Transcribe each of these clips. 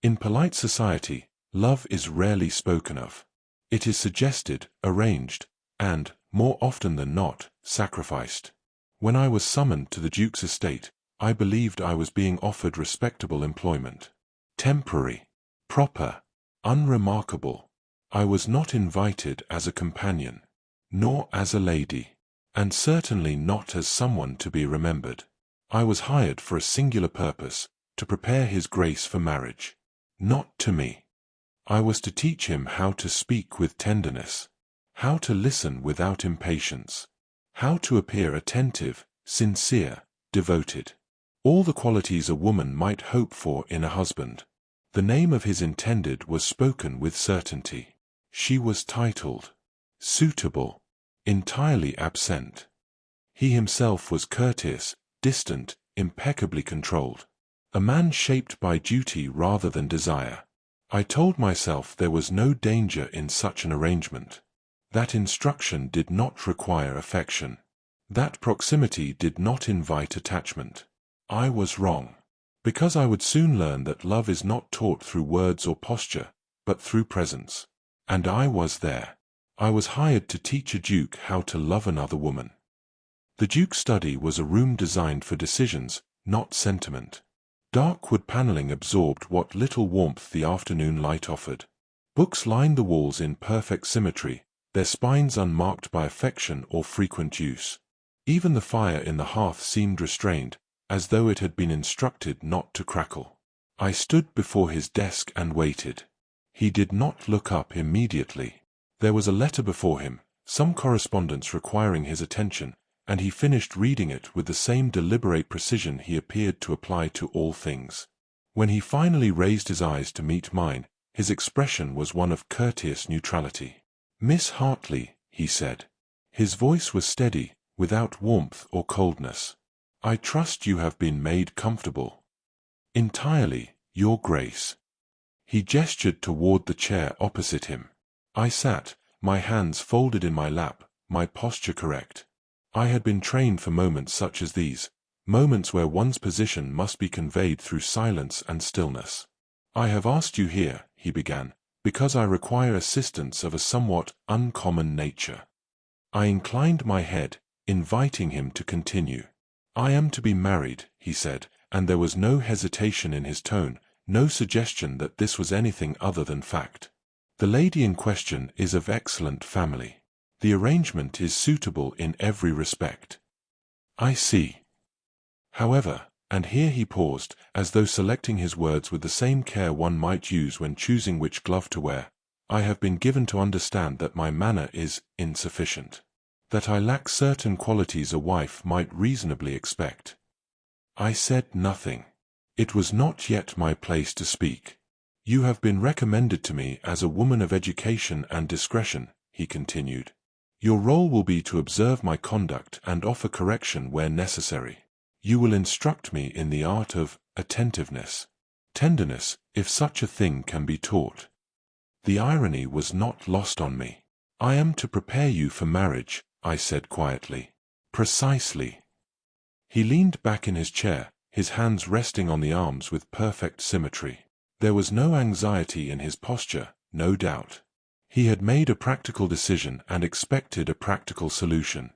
In polite society, love is rarely spoken of. It is suggested, arranged, and, more often than not, sacrificed. When I was summoned to the Duke's estate, I believed I was being offered respectable employment. Temporary, proper, unremarkable. I was not invited as a companion, nor as a lady, and certainly not as someone to be remembered. I was hired for a singular purpose, to prepare His Grace for marriage. Not to me. I was to teach him how to speak with tenderness, how to listen without impatience, how to appear attentive, sincere, devoted. All the qualities a woman might hope for in a husband. The name of his intended was spoken with certainty. She was titled, suitable, entirely absent. He himself was courteous, distant, impeccably controlled. A man shaped by duty rather than desire. I told myself there was no danger in such an arrangement. That instruction did not require affection. That proximity did not invite attachment. I was wrong. Because I would soon learn that love is not taught through words or posture, but through presence. And I was there. I was hired to teach a duke how to love another woman. The duke's study was a room designed for decisions, not sentiment. Dark wood paneling absorbed what little warmth the afternoon light offered. Books lined the walls in perfect symmetry, their spines unmarked by affection or frequent use. Even the fire in the hearth seemed restrained, as though it had been instructed not to crackle. I stood before his desk and waited. He did not look up immediately. There was a letter before him, some correspondence requiring his attention, and he finished reading it with the same deliberate precision he appeared to apply to all things. When he finally raised his eyes to meet mine, his expression was one of courteous neutrality. "Miss Hartley," he said. His voice was steady, without warmth or coldness. "I trust you have been made comfortable." "Entirely, Your Grace." He gestured toward the chair opposite him. I sat, my hands folded in my lap, my posture correct. I had been trained for moments such as these, moments where one's position must be conveyed through silence and stillness. "I have asked you here," he began, "because I require assistance of a somewhat uncommon nature." I inclined my head, inviting him to continue. "I am to be married," he said, and there was no hesitation in his tone, no suggestion that this was anything other than fact. "The lady in question is of excellent family. The arrangement is suitable in every respect." "I see. However," and here he paused, as though selecting his words with the same care one might use when choosing which glove to wear, "I have been given to understand that my manner is insufficient. That I lack certain qualities a wife might reasonably expect." I said nothing. It was not yet my place to speak. "You have been recommended to me as a woman of education and discretion," he continued. "Your role will be to observe my conduct and offer correction where necessary. You will instruct me in the art of attentiveness, tenderness, if such a thing can be taught." The irony was not lost on me. "I am to prepare you for marriage," I said quietly. "Precisely." He leaned back in his chair, his hands resting on the arms with perfect symmetry. There was no anxiety in his posture, no doubt. He had made a practical decision and expected a practical solution.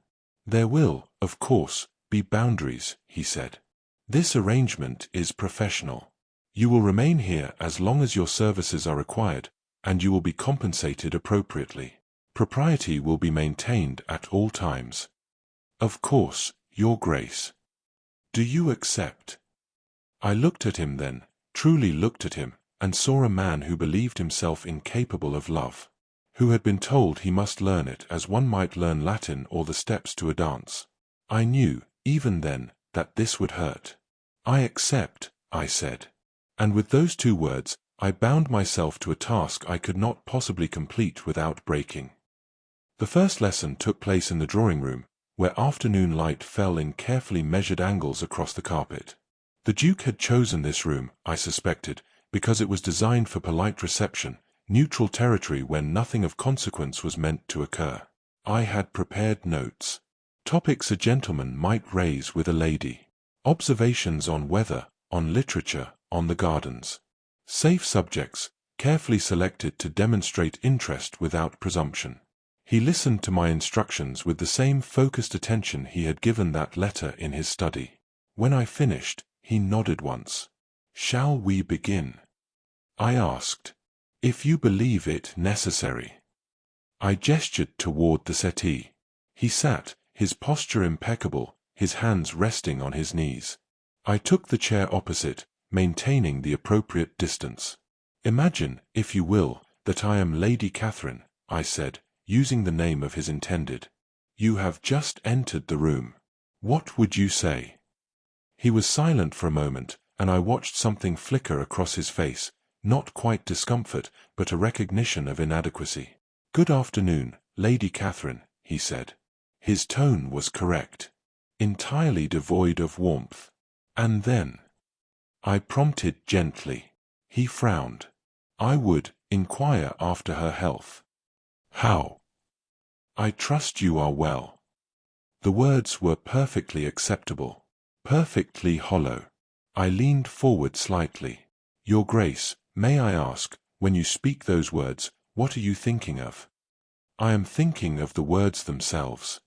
"There will, of course, be boundaries," he said. "This arrangement is professional. You will remain here as long as your services are required, and you will be compensated appropriately. Propriety will be maintained at all times." "Of course, Your Grace." "Do you accept?" I looked at him then, truly looked at him, and saw a man who believed himself incapable of love, who had been told he must learn it as one might learn Latin or the steps to a dance. I knew, even then, that this would hurt. "I accept," I said. And with those two words, I bound myself to a task I could not possibly complete without breaking. The first lesson took place in the drawing-room, where afternoon light fell in carefully measured angles across the carpet. The Duke had chosen this room, I suspected, because it was designed for polite reception, neutral territory when nothing of consequence was meant to occur. I had prepared notes. Topics a gentleman might raise with a lady. Observations on weather, on literature, on the gardens. Safe subjects, carefully selected to demonstrate interest without presumption. He listened to my instructions with the same focused attention he had given that letter in his study. When I finished, he nodded once. "Shall we begin?" I asked. "If you believe it necessary." I gestured toward the settee. He sat, his posture impeccable, his hands resting on his knees. I took the chair opposite, maintaining the appropriate distance. "Imagine, if you will, that I am Lady Catherine," I said, using the name of his intended. "You have just entered the room. What would you say?" He was silent for a moment, and I watched something flicker across his face, not quite discomfort, but a recognition of inadequacy. "Good afternoon, Lady Catherine," he said. His tone was correct, entirely devoid of warmth. "And then?" I prompted gently. He frowned. "I would inquire after her health." "How?" "I trust you are well." The words were perfectly acceptable, perfectly hollow. I leaned forward slightly. "Your Grace, may I ask, when you speak those words, what are you thinking of?" "I am thinking of the words themselves."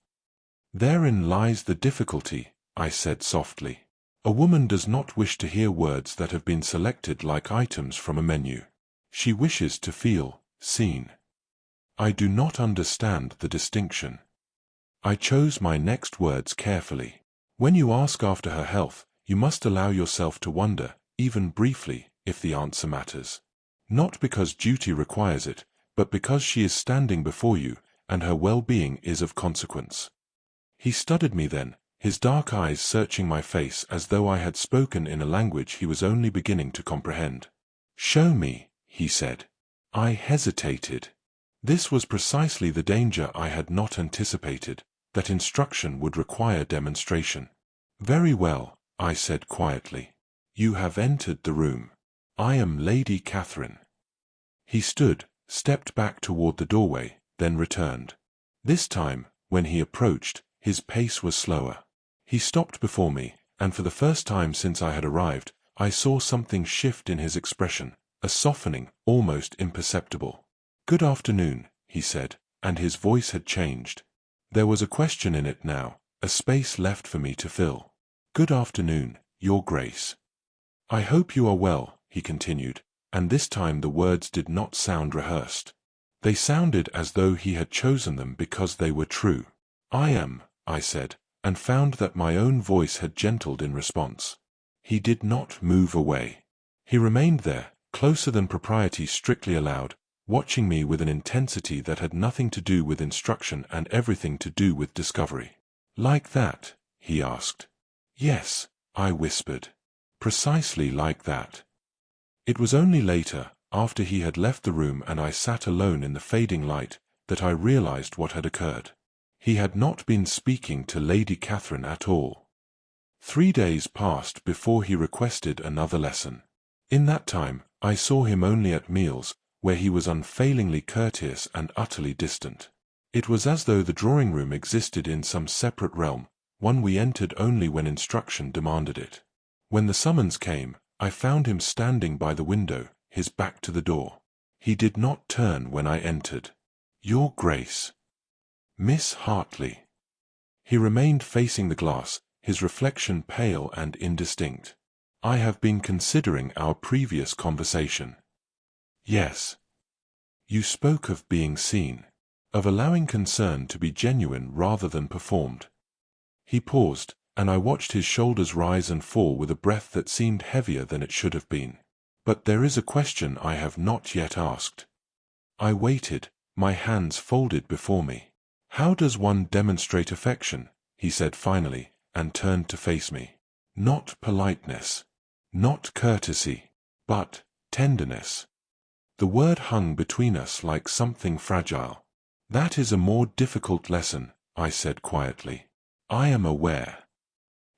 "Therein lies the difficulty," I said softly. "A woman does not wish to hear words that have been selected like items from a menu. She wishes to feel seen. I do not understand the distinction." I chose my next words carefully. "When you ask after her health, you must allow yourself to wonder, even briefly, if the answer matters. Not because duty requires it, but because she is standing before you, and her well-being is of consequence." He studied me then, his dark eyes searching my face as though I had spoken in a language he was only beginning to comprehend. "Show me," he said. I hesitated. This was precisely the danger I had not anticipated, that instruction would require demonstration. "Very well," I said quietly. "You have entered the room. I am Lady Catherine." He stood, stepped back toward the doorway, then returned. This time, when he approached, his pace was slower. He stopped before me, and for the first time since I had arrived, I saw something shift in his expression, a softening, almost imperceptible. "Good afternoon," he said, and his voice had changed. There was a question in it now, a space left for me to fill. "Good afternoon, Your Grace." "I hope you are well," he continued, and this time the words did not sound rehearsed. They sounded as though he had chosen them because they were true. "I am," I said, and found that my own voice had gentled in response. He did not move away. He remained there, closer than propriety strictly allowed, watching me with an intensity that had nothing to do with instruction and everything to do with discovery. "Like that?" he asked. "Yes," I whispered. "Precisely like that." It was only later, after he had left the room and I sat alone in the fading light, that I realized what had occurred. He had not been speaking to Lady Catherine at all. 3 days passed before he requested another lesson. In that time, I saw him only at meals, where he was unfailingly courteous and utterly distant. It was as though the drawing-room existed in some separate realm, one we entered only when instruction demanded it. When the summons came, I found him standing by the window, his back to the door. He did not turn when I entered. "Your Grace." "Miss Hartley." He remained facing the glass, his reflection pale and indistinct. "I have been considering our previous conversation." "Yes." "You spoke of being seen, of allowing concern to be genuine rather than performed." He paused, and I watched his shoulders rise and fall with a breath that seemed heavier than it should have been. "But there is a question I have not yet asked." I waited, my hands folded before me. "How does one demonstrate affection?" he said finally, and turned to face me. "Not politeness, not courtesy, but tenderness." The word hung between us like something fragile. "That is a more difficult lesson," I said quietly. "I am aware."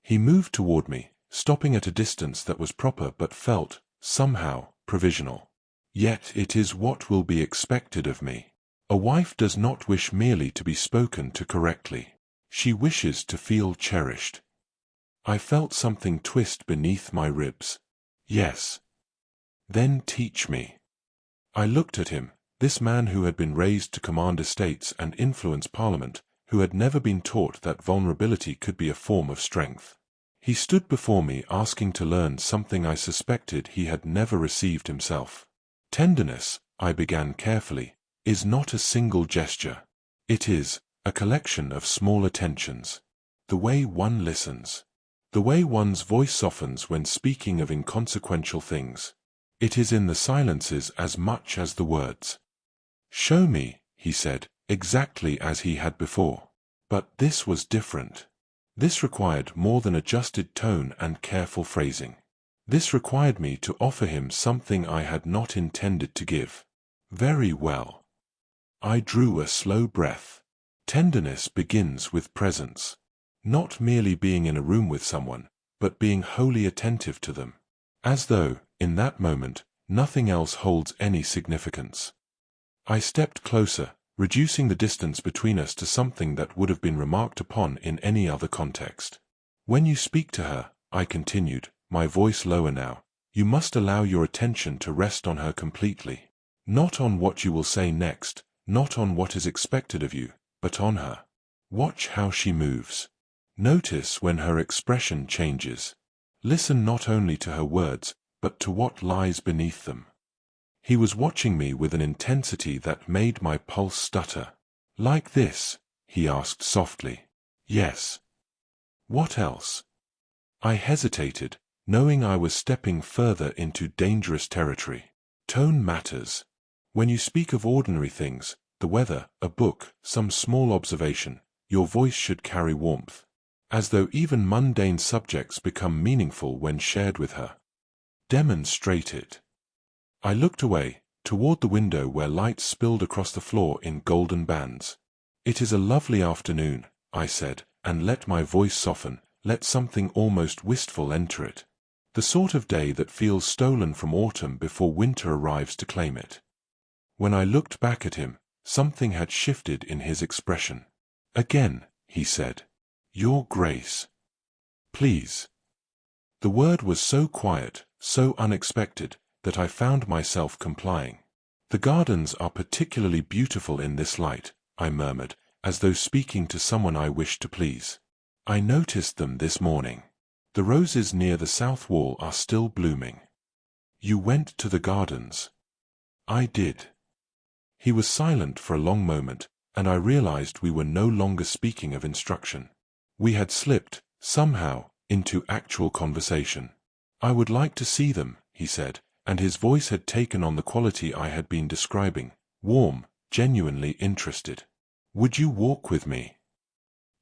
He moved toward me, stopping at a distance that was proper but felt, somehow, provisional. "Yet it is what will be expected of me. A wife does not wish merely to be spoken to correctly. She wishes to feel cherished." I felt something twist beneath my ribs. "Yes." Then teach me. I looked at him, this man who had been raised to command estates and influence Parliament, who had never been taught that vulnerability could be a form of strength. He stood before me asking to learn something I suspected he had never received himself. Tenderness, I began carefully, is not a single gesture. It is a collection of small attentions. The way one listens. The way one's voice softens when speaking of inconsequential things. It is in the silences as much as the words. Show me, he said, exactly as he had before. But this was different. This required more than adjusted tone and careful phrasing. This required me to offer him something I had not intended to give. Very well. I drew a slow breath. Tenderness begins with presence. Not merely being in a room with someone, but being wholly attentive to them. As though, in that moment, nothing else holds any significance. I stepped closer, reducing the distance between us to something that would have been remarked upon in any other context. When you speak to her, I continued, my voice lower now, you must allow your attention to rest on her completely. Not on what you will say next, not on what is expected of you, but on her. Watch how she moves. Notice when her expression changes. Listen not only to her words, but to what lies beneath them. He was watching me with an intensity that made my pulse stutter. Like this? He asked softly. Yes. What else? I hesitated, knowing I was stepping further into dangerous territory. Tone matters. When you speak of ordinary things, the weather, a book, some small observation, your voice should carry warmth. As though even mundane subjects become meaningful when shared with her. Demonstrate it. I looked away, toward the window where light spilled across the floor in golden bands. It is a lovely afternoon, I said, and let my voice soften, let something almost wistful enter it. The sort of day that feels stolen from autumn before winter arrives to claim it. When I looked back at him, something had shifted in his expression. Again, he said. Your Grace. Please. The word was so quiet, so unexpected, that I found myself complying. The gardens are particularly beautiful in this light, I murmured, as though speaking to someone I wished to please. I noticed them this morning. The roses near the south wall are still blooming. You went to the gardens. I did. He was silent for a long moment, and I realized we were no longer speaking of instruction. We had slipped, somehow, into actual conversation. I would like to see them, he said, and his voice had taken on the quality I had been describing, warm, genuinely interested. Would you walk with me?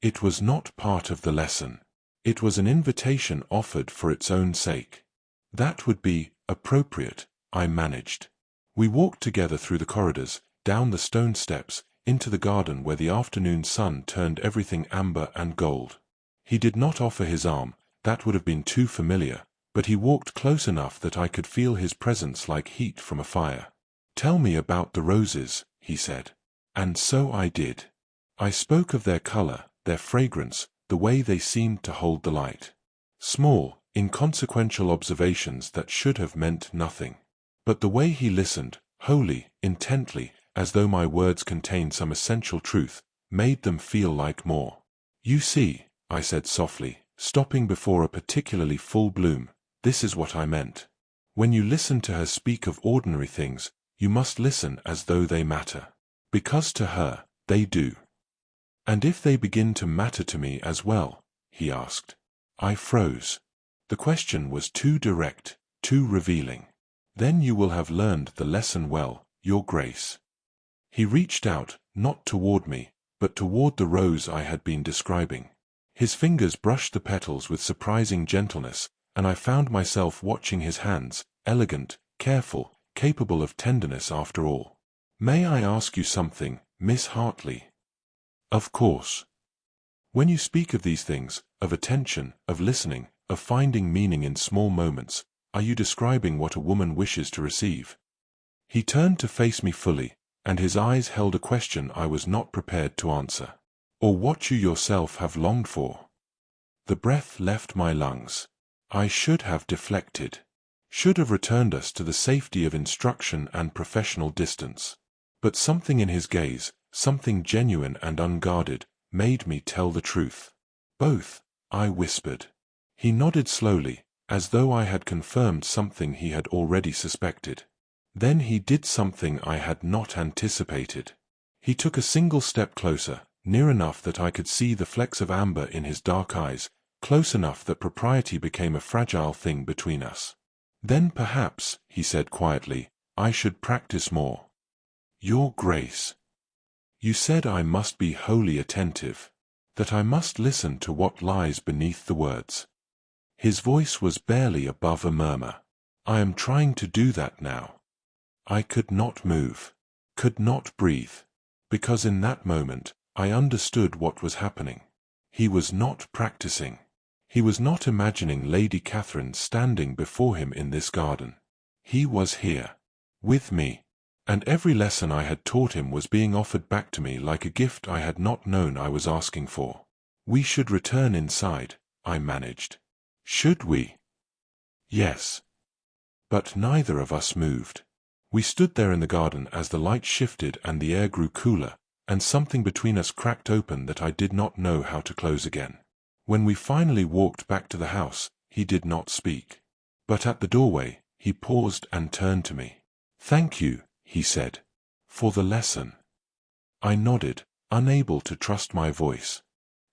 It was not part of the lesson. It was an invitation offered for its own sake. That would be appropriate, I managed. We walked together through the corridors, down the stone steps, into the garden where the afternoon sun turned everything amber and gold. He did not offer his arm, that would have been too familiar, but he walked close enough that I could feel his presence like heat from a fire. Tell me about the roses, he said. And so I did. I spoke of their color, their fragrance, the way they seemed to hold the light. Small, inconsequential observations that should have meant nothing. But the way he listened, wholly, intently, as though my words contained some essential truth, made them feel like more. You see, I said softly, stopping before a particularly full bloom, this is what I meant. When you listen to her speak of ordinary things, you must listen as though they matter. Because to her, they do. And if they begin to matter to me as well, he asked. I froze. The question was too direct, too revealing. Then you will have learned the lesson well, Your Grace. He reached out, not toward me, but toward the rose I had been describing. His fingers brushed the petals with surprising gentleness, and I found myself watching his hands, elegant, careful, capable of tenderness after all. May I ask you something, Miss Hartley? Of course. When you speak of these things, of attention, of listening, of finding meaning in small moments, are you describing what a woman wishes to receive? He turned to face me fully, and his eyes held a question I was not prepared to answer. Or what you yourself have longed for. The breath left my lungs. I should have deflected. should have returned us to the safety of instruction and professional distance. But something in his gaze, something genuine and unguarded, made me tell the truth. Both, I whispered. He nodded slowly, as though I had confirmed something he had already suspected. Then he did something I had not anticipated. He took a single step closer, near enough that I could see the flecks of amber in his dark eyes, close enough that propriety became a fragile thing between us. Then perhaps, he said quietly, I should practice more. Your Grace. You said I must be wholly attentive, that I must listen to what lies beneath the words. His voice was barely above a murmur. I am trying to do that now. I could not move, could not breathe, because in that moment, I understood what was happening. He was not practicing. He was not imagining Lady Catherine standing before him in this garden. He was here, with me, and every lesson I had taught him was being offered back to me like a gift I had not known I was asking for. We should return inside, I managed. Should we? Yes. But neither of us moved. We stood there in the garden as the light shifted and the air grew cooler, and something between us cracked open that I did not know how to close again. When we finally walked back to the house, he did not speak. But at the doorway, he paused and turned to me. Thank you, he said, for the lesson. I nodded, unable to trust my voice.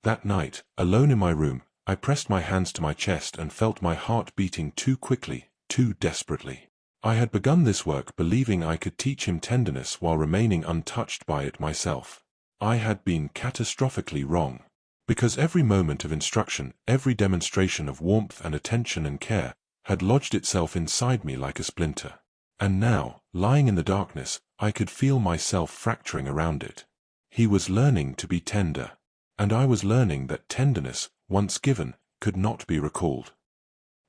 That night, alone in my room, I pressed my hands to my chest and felt my heart beating too quickly, too desperately. I had begun this work believing I could teach him tenderness while remaining untouched by it myself. I had been catastrophically wrong. Because every moment of instruction, every demonstration of warmth and attention and care, had lodged itself inside me like a splinter. And now, lying in the darkness, I could feel myself fracturing around it. He was learning to be tender. And I was learning that tenderness, once given, could not be recalled.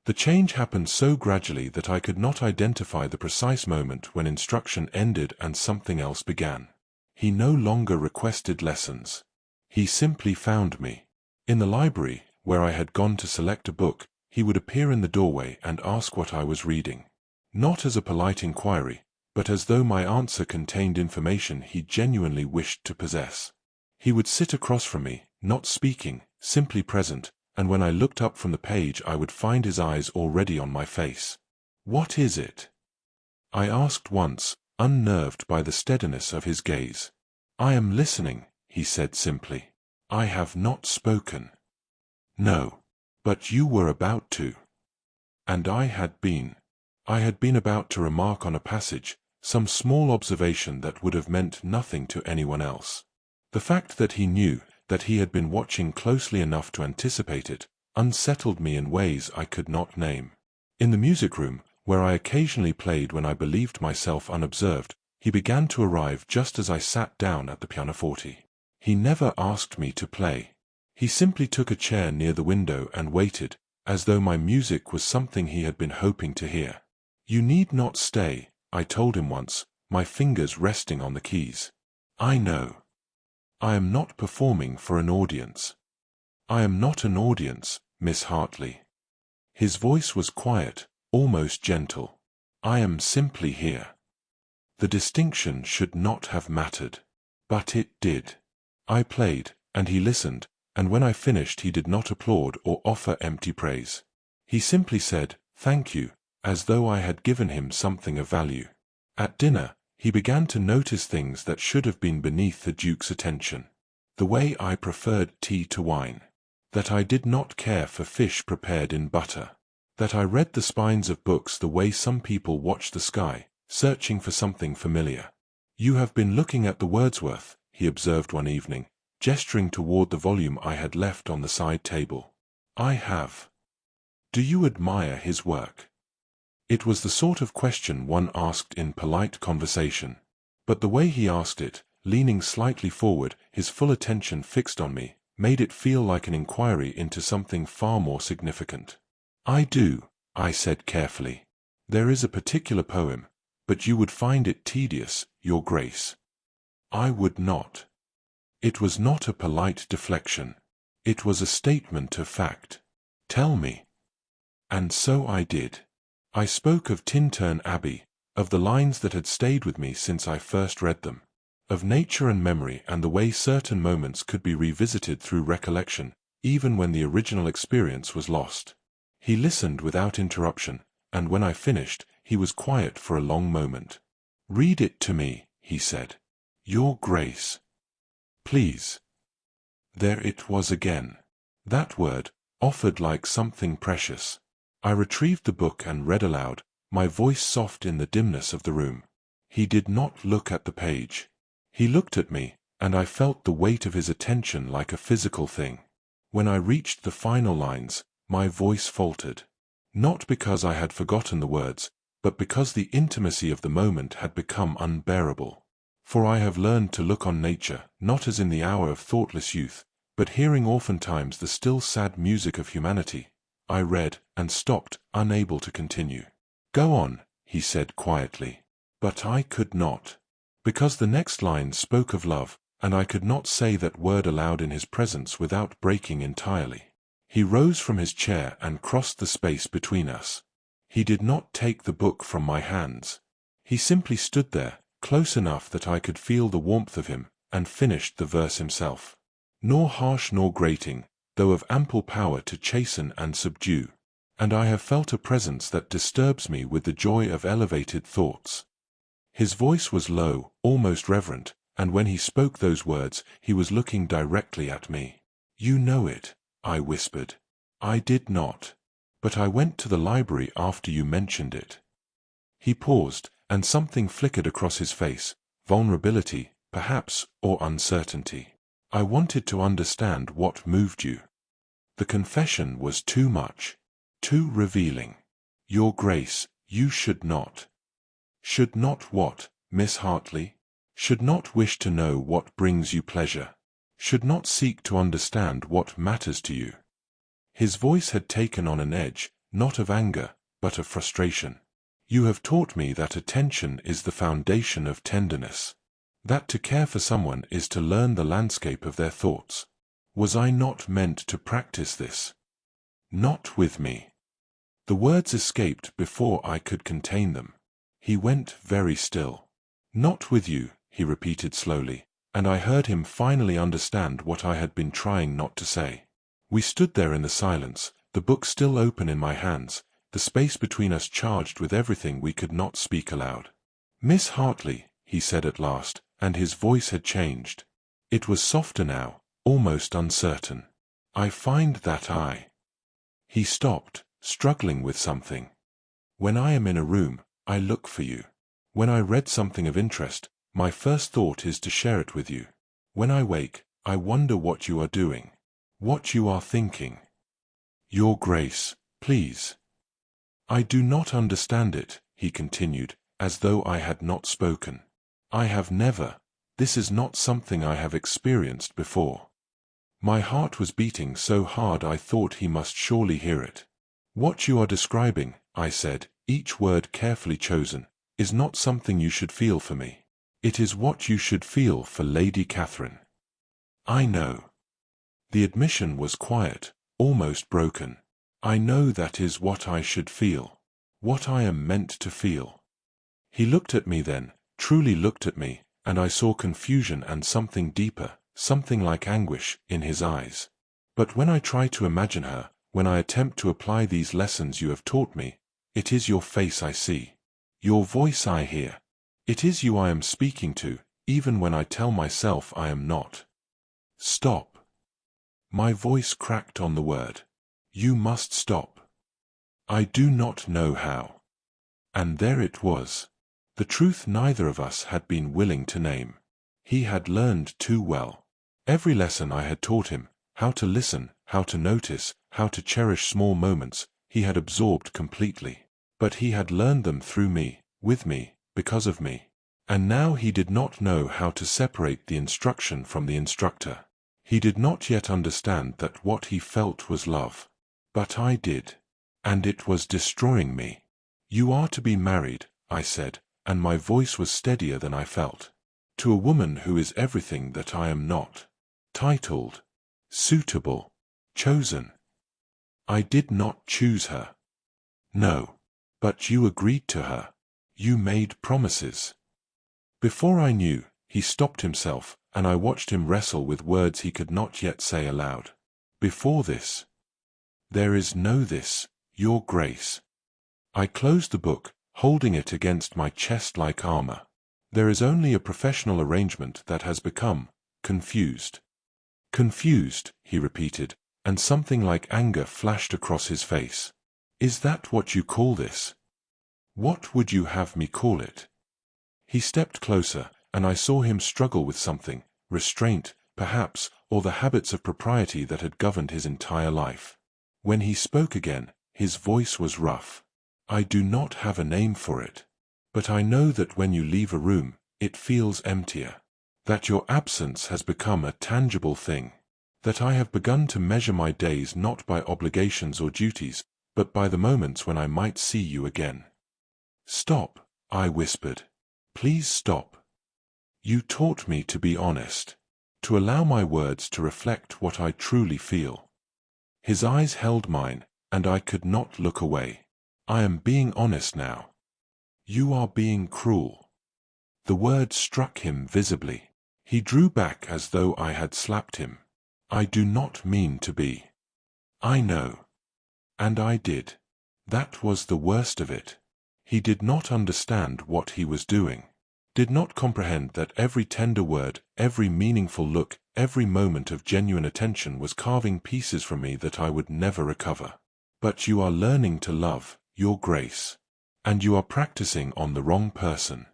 The change happened so gradually that I could not identify the precise moment when instruction ended and something else began. He no longer requested lessons. He simply found me. In the library, where I had gone to select a book, he would appear in the doorway and ask what I was reading. Not as a polite inquiry, but as though my answer contained information he genuinely wished to possess. He would sit across from me, not speaking, simply present, and when I looked up from the page I would find his eyes already on my face. What is it? I asked once, unnerved by the steadiness of his gaze. I am listening, he said simply. I have not spoken. No. But you were about to. And I had been. I had been about to remark on a passage, some small observation that would have meant nothing to anyone else. The fact that he knew, that he had been watching closely enough to anticipate it, unsettled me in ways I could not name. In the music room, where I occasionally played when I believed myself unobserved, he began to arrive just as I sat down at the pianoforte. He never asked me to play. He simply took a chair near the window and waited, as though my music was something he had been hoping to hear. You need not stay, I told him once, my fingers resting on the keys. I know. I am not performing for an audience. I am not an audience, Miss Hartley. His voice was quiet, almost gentle. I am simply here. The distinction should not have mattered. But it did. I played, and he listened, and when I finished he did not applaud or offer empty praise. He simply said, "Thank you," as though I had given him something of value. At dinner, he began to notice things that should have been beneath the Duke's attention. The way I preferred tea to wine. That I did not care for fish prepared in butter. That I read the spines of books the way some people watch the sky, searching for something familiar. You have been looking at the Wordsworth, he observed one evening, gesturing toward the volume I had left on the side table. I have. Do you admire his work? It was the sort of question one asked in polite conversation. But the way he asked it, leaning slightly forward, his full attention fixed on me, made it feel like an inquiry into something far more significant. I do, I said carefully. There is a particular poem, but you would find it tedious, Your Grace. I would not. It was not a polite deflection. It was a statement of fact. Tell me. And so I did. I spoke of Tintern Abbey, of the lines that had stayed with me since I first read them, of nature and memory and the way certain moments could be revisited through recollection, even when the original experience was lost. He listened without interruption, and when I finished, he was quiet for a long moment. "Read it to me," he said. "Your Grace. Please." There it was again. That word, offered like something precious. I retrieved the book and read aloud, my voice soft in the dimness of the room. He did not look at the page. He looked at me, and I felt the weight of his attention like a physical thing. When I reached the final lines, my voice faltered. Not because I had forgotten the words, but because the intimacy of the moment had become unbearable. For I have learned to look on nature, not as in the hour of thoughtless youth, but hearing oftentimes the still sad music of humanity. I read, and stopped, unable to continue. "Go on," he said quietly. But I could not. Because the next line spoke of love, and I could not say that word aloud in his presence without breaking entirely. He rose from his chair and crossed the space between us. He did not take the book from my hands. He simply stood there, close enough that I could feel the warmth of him, and finished the verse himself. Nor harsh nor grating, though of ample power to chasten and subdue. And I have felt a presence that disturbs me with the joy of elevated thoughts. His voice was low, almost reverent, and when he spoke those words, he was looking directly at me. "You know it," I whispered. "I did not. But I went to the library after you mentioned it." He paused, and something flickered across his face, vulnerability, perhaps, or uncertainty. "I wanted to understand what moved you. The confession was too much, too revealing. Your Grace, you should not." "Should not what, Miss Hartley? Should not wish to know what brings you pleasure? Should not seek to understand what matters to you?" His voice had taken on an edge, not of anger, but of frustration. "You have taught me that attention is the foundation of tenderness. That to care for someone is to learn the landscape of their thoughts. Was I not meant to practice this?" "Not with me." The words escaped before I could contain them. He went very still. "Not with you," he repeated slowly, and I heard him finally understand what I had been trying not to say. We stood there in the silence, the book still open in my hands, the space between us charged with everything we could not speak aloud. "Miss Hartley," he said at last, and his voice had changed. It was softer now, almost uncertain. "I find that He stopped, struggling with something. "When I am in a room, I look for you. When I read something of interest, my first thought is to share it with you. When I wake, I wonder what you are doing, what you are thinking. Your Grace, please." "I do not understand it," he continued, as though I had not spoken. "I have never. This is not something I have experienced before." My heart was beating so hard I thought he must surely hear it. "What you are describing," I said, each word carefully chosen, "is not something you should feel for me. It is what you should feel for Lady Catherine." "I know." The admission was quiet, almost broken. "I know that is what I should feel. What I am meant to feel." He looked at me then, truly looked at me, and I saw confusion and something deeper, something like anguish, in his eyes. "But when I try to imagine her, when I attempt to apply these lessons you have taught me, it is your face I see. Your voice I hear. It is you I am speaking to, even when I tell myself I am not." "Stop." My voice cracked on the word. "You must stop. I do not know how." And there it was. The truth neither of us had been willing to name. He had learned too well. Every lesson I had taught him, how to listen, how to notice, how to cherish small moments, he had absorbed completely. But he had learned them through me, with me, because of me. And now he did not know how to separate the instruction from the instructor. He did not yet understand that what he felt was love. But I did. And it was destroying me. "You are to be married," I said, and my voice was steadier than I felt. "To a woman who is everything that I am not. Titled, suitable, chosen. I did not choose her. No. But you agreed to her. You made promises. Before I knew, he stopped himself, and I watched him wrestle with words he could not yet say aloud. Before this. There is no this, Your Grace. I closed the book, holding it against my chest like armor. There is only a professional arrangement that has become confused. Confused, he repeated, and something like anger flashed across his face. Is that what you call this? What would you have me call it? He stepped closer, and I saw him struggle with something, restraint, perhaps, or the habits of propriety that had governed his entire life. When he spoke again, his voice was rough. I do not have a name for it. But I know that when you leave a room, it feels emptier. That your absence has become a tangible thing. That I have begun to measure my days not by obligations or duties, but by the moments when I might see you again. Stop, I whispered. Please stop. You taught me to be honest. To allow my words to reflect what I truly feel. His eyes held mine, and I could not look away. I am being honest now. You are being cruel. The word struck him visibly. He drew back as though I had slapped him. I do not mean to be. I know. And I did. That was the worst of it. He did not understand what he was doing. Did not comprehend that every tender word, every meaningful look, every moment of genuine attention was carving pieces from me that I would never recover. But you are learning to love, Your Grace. And you are practicing on the wrong person.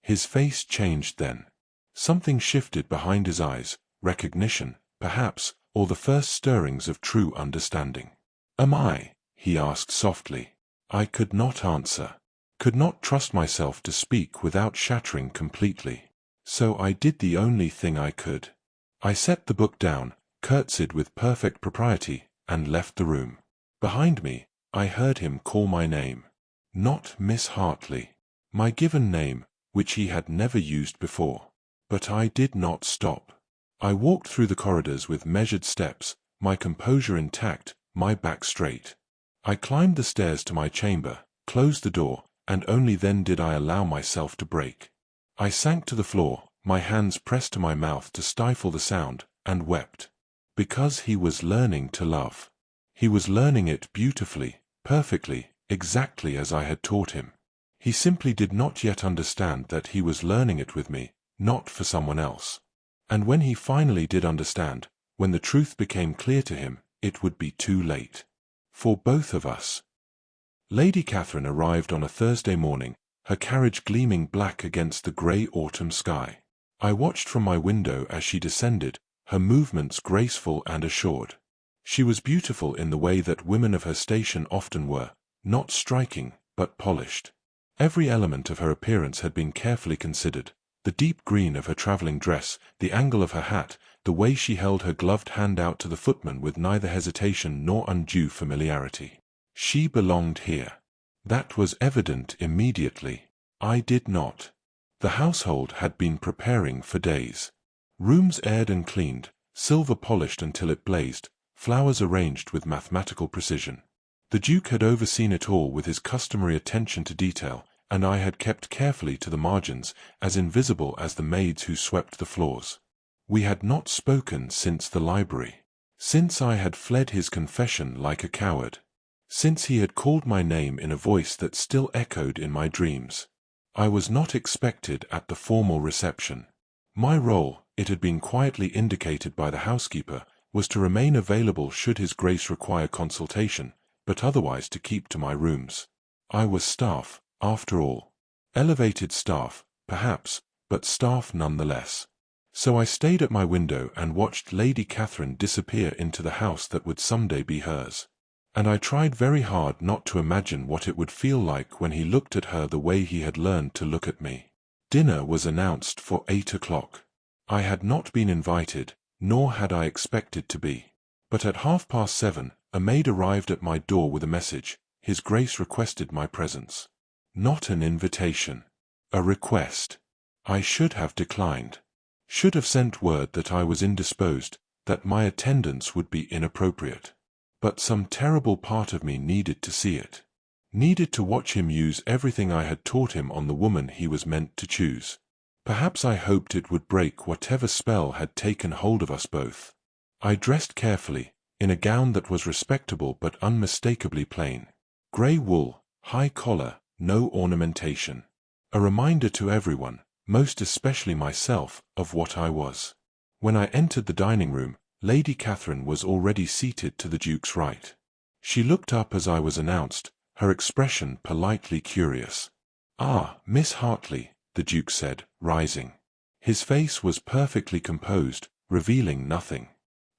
His face changed then. Something shifted behind his eyes, recognition, perhaps, or the first stirrings of true understanding. Am I? He asked softly. I could not answer. Could not trust myself to speak without shattering completely. So I did the only thing I could. I set the book down, curtsied with perfect propriety, and left the room. Behind me, I heard him call my name. Not Miss Hartley. My given name, which he had never used before. But I did not stop. I walked through the corridors with measured steps, my composure intact, my back straight. I climbed the stairs to my chamber, closed the door, and only then did I allow myself to break. I sank to the floor, my hands pressed to my mouth to stifle the sound, and wept. Because he was learning to love. He was learning it beautifully, perfectly, exactly as I had taught him. He simply did not yet understand that he was learning it with me, not for someone else. And when he finally did understand, when the truth became clear to him, it would be too late. For both of us. Lady Catherine arrived on a Thursday morning, her carriage gleaming black against the grey autumn sky. I watched from my window as she descended, her movements graceful and assured. She was beautiful in the way that women of her station often were, not striking, but polished. Every element of her appearance had been carefully considered. The deep green of her travelling dress, the angle of her hat, the way she held her gloved hand out to the footman with neither hesitation nor undue familiarity. She belonged here. That was evident immediately. I did not. The household had been preparing for days. Rooms aired and cleaned, silver polished until it blazed, flowers arranged with mathematical precision. The Duke had overseen it all with his customary attention to detail, and I had kept carefully to the margins, as invisible as the maids who swept the floors. We had not spoken since the library. Since I had fled his confession like a coward. Since he had called my name in a voice that still echoed in my dreams. I was not expected at the formal reception. My role, it had been quietly indicated by the housekeeper, was to remain available should His Grace require consultation, but otherwise to keep to my rooms. I was staff, after all. Elevated staff, perhaps, but staff nonetheless. So I stayed at my window and watched Lady Catherine disappear into the house that would someday be hers. And I tried very hard not to imagine what it would feel like when he looked at her the way he had learned to look at me. Dinner was announced for 8 o'clock. I had not been invited, nor had I expected to be. But at 7:30, a maid arrived at my door with a message. His Grace requested my presence. Not an invitation. A request. I should have declined. Should have sent word that I was indisposed, that my attendance would be inappropriate. But some terrible part of me needed to see it. Needed to watch him use everything I had taught him on the woman he was meant to choose. Perhaps I hoped it would break whatever spell had taken hold of us both. I dressed carefully, in a gown that was respectable but unmistakably plain. Grey wool, high collar, no ornamentation. A reminder to everyone, most especially myself, of what I was. When I entered the dining room, Lady Catherine was already seated to the Duke's right. She looked up as I was announced, her expression politely curious. "Ah, Miss Hartley," the Duke said, rising. His face was perfectly composed, revealing nothing.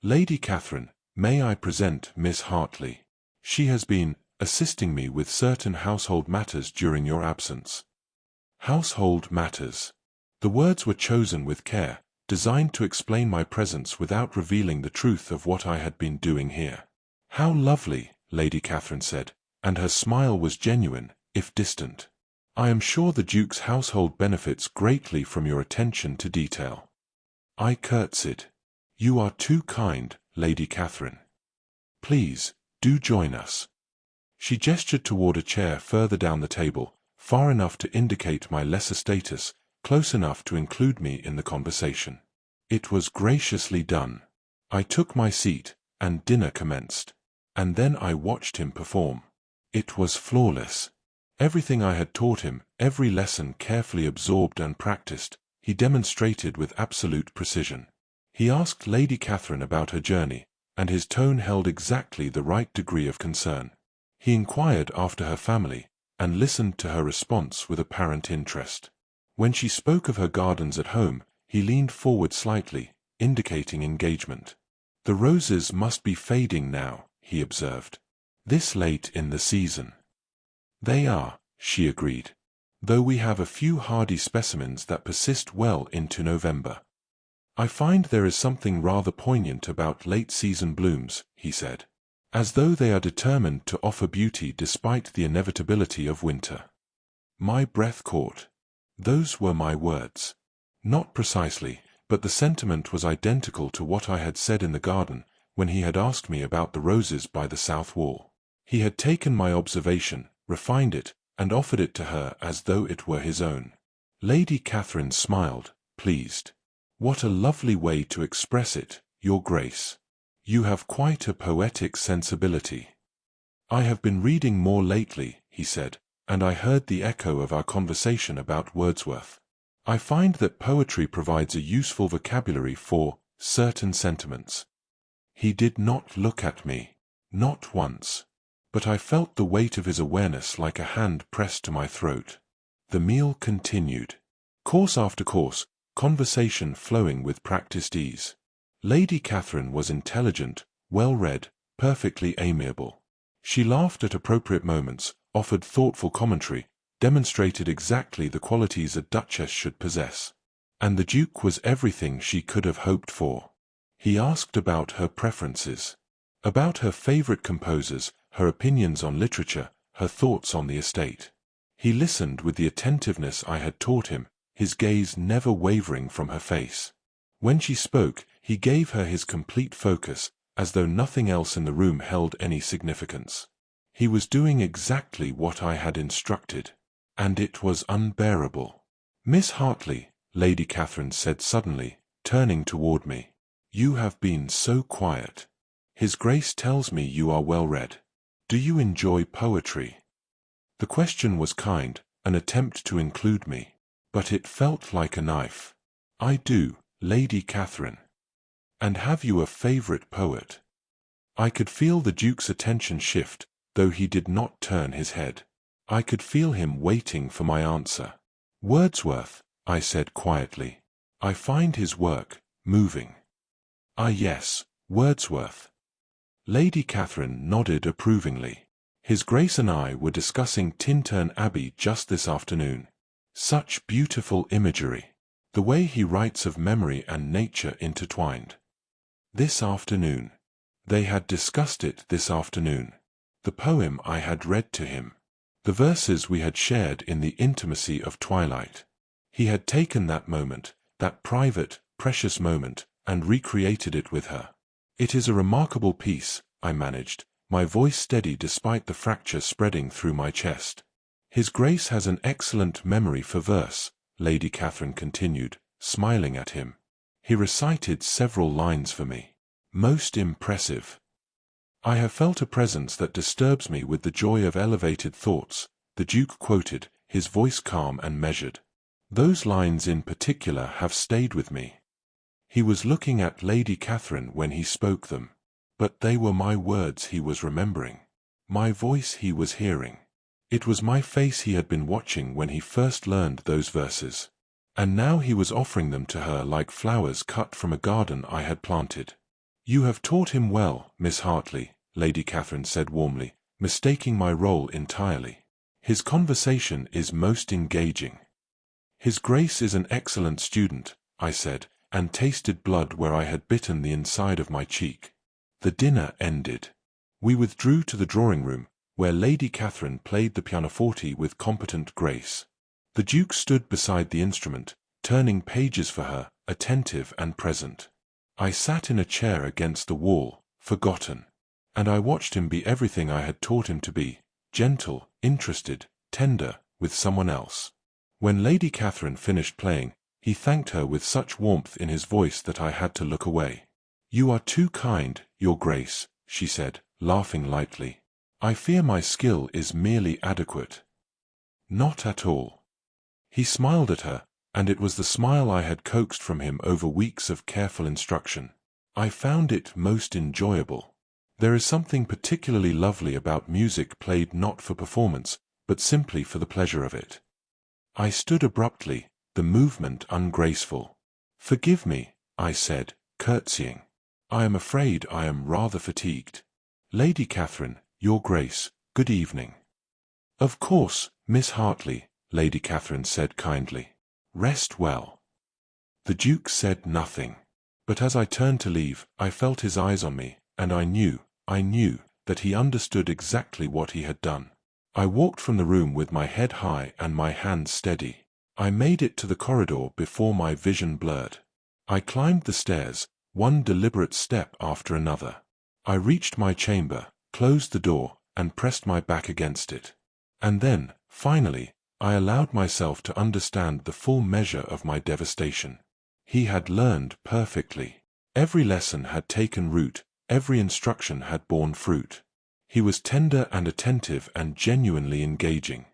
"Lady Catherine, may I present Miss Hartley? She has been assisting me with certain household matters during your absence." Household matters. The words were chosen with care, designed to explain my presence without revealing the truth of what I had been doing here. "How lovely," Lady Catherine said, and her smile was genuine, if distant. "I am sure the Duke's household benefits greatly from your attention to detail." I curtsied. "You are too kind, Lady Catherine. Please, do join us." She gestured toward a chair further down the table, far enough to indicate my lesser status, close enough to include me in the conversation. It was graciously done. I took my seat, and dinner commenced. And then I watched him perform. It was flawless. Everything I had taught him, every lesson carefully absorbed and practiced, he demonstrated with absolute precision. He asked Lady Catherine about her journey, and his tone held exactly the right degree of concern. He inquired after her family, and listened to her response with apparent interest. When she spoke of her gardens at home, he leaned forward slightly, indicating engagement. "The roses must be fading now," he observed. "This late in the season." "They are," she agreed, "though we have a few hardy specimens that persist well into November." "I find there is something rather poignant about late-season blooms," he said, "as though they are determined to offer beauty despite the inevitability of winter." My breath caught. Those were my words. Not precisely, but the sentiment was identical to what I had said in the garden, when he had asked me about the roses by the south wall. He had taken my observation, refined it, and offered it to her as though it were his own. Lady Catherine smiled, pleased. "What a lovely way to express it, Your Grace. You have quite a poetic sensibility." "I have been reading more lately," he said, and I heard the echo of our conversation about Wordsworth. "I find that poetry provides a useful vocabulary for certain sentiments." He did not look at me. Not once. But I felt the weight of his awareness like a hand pressed to my throat. The meal continued. Course after course, conversation flowing with practiced ease. Lady Catherine was intelligent, well-read, perfectly amiable. She laughed at appropriate moments, offered thoughtful commentary, demonstrated exactly the qualities a duchess should possess. And the Duke was everything she could have hoped for. He asked about her preferences, about her favorite composers, her opinions on literature, her thoughts on the estate. He listened with the attentiveness I had taught him, his gaze never wavering from her face. When she spoke, he gave her his complete focus, as though nothing else in the room held any significance. He was doing exactly what I had instructed. And it was unbearable. "Miss Hartley," Lady Catherine said suddenly, turning toward me, "you have been so quiet. His Grace tells me you are well read. Do you enjoy poetry?" The question was kind, an attempt to include me. But it felt like a knife. "I do, Lady Catherine." "And have you a favorite poet?" I could feel the Duke's attention shift, though he did not turn his head. I could feel him waiting for my answer. "Wordsworth," I said quietly. "I find his work moving." "Ah yes, Wordsworth." Lady Catherine nodded approvingly. "His Grace and I were discussing Tintern Abbey just this afternoon. Such beautiful imagery. The way he writes of memory and nature intertwined." This afternoon. They had discussed it this afternoon. The poem I had read to him. The verses we had shared in the intimacy of twilight. He had taken that moment, that private, precious moment, and recreated it with her. "It is a remarkable piece," I managed, my voice steady despite the fracture spreading through my chest. His Grace has an excellent memory for verse, Lady Catherine continued, smiling at him. He recited several lines for me. Most impressive. I have felt a presence that disturbs me with the joy of elevated thoughts, the Duke quoted, his voice calm and measured. Those lines in particular have stayed with me. He was looking at Lady Catherine when he spoke them. But they were my words he was remembering. My voice he was hearing. It was my face he had been watching when he first learned those verses. And now he was offering them to her like flowers cut from a garden I had planted. You have taught him well, Miss Hartley, Lady Catherine said warmly, mistaking my role entirely. His conversation is most engaging. His Grace is an excellent student, I said, and tasted blood where I had bitten the inside of my cheek. The dinner ended. We withdrew to the drawing-room, where Lady Catherine played the pianoforte with competent grace. The Duke stood beside the instrument, turning pages for her, attentive and present. I sat in a chair against the wall, forgotten. And I watched him be everything I had taught him to be, gentle, interested, tender, with someone else. When Lady Catherine finished playing, he thanked her with such warmth in his voice that I had to look away. You are too kind, Your Grace, she said, laughing lightly. I fear my skill is merely adequate. Not at all. He smiled at her, and it was the smile I had coaxed from him over weeks of careful instruction. I found it most enjoyable. There is something particularly lovely about music played not for performance, but simply for the pleasure of it. I stood abruptly, the movement ungraceful. Forgive me, I said, curtsying. I am afraid I am rather fatigued. Lady Catherine, Your Grace, good evening. Of course, Miss Hartley, Lady Catherine said kindly. Rest well. The Duke said nothing. But as I turned to leave, I felt his eyes on me, and I knew that he understood exactly what he had done. I walked from the room with my head high and my hands steady. I made it to the corridor before my vision blurred. I climbed the stairs, one deliberate step after another. I reached my chamber, closed the door, and pressed my back against it. And then, finally, I allowed myself to understand the full measure of my devastation. He had learned perfectly. Every lesson had taken root, every instruction had borne fruit. He was tender and attentive and genuinely engaging.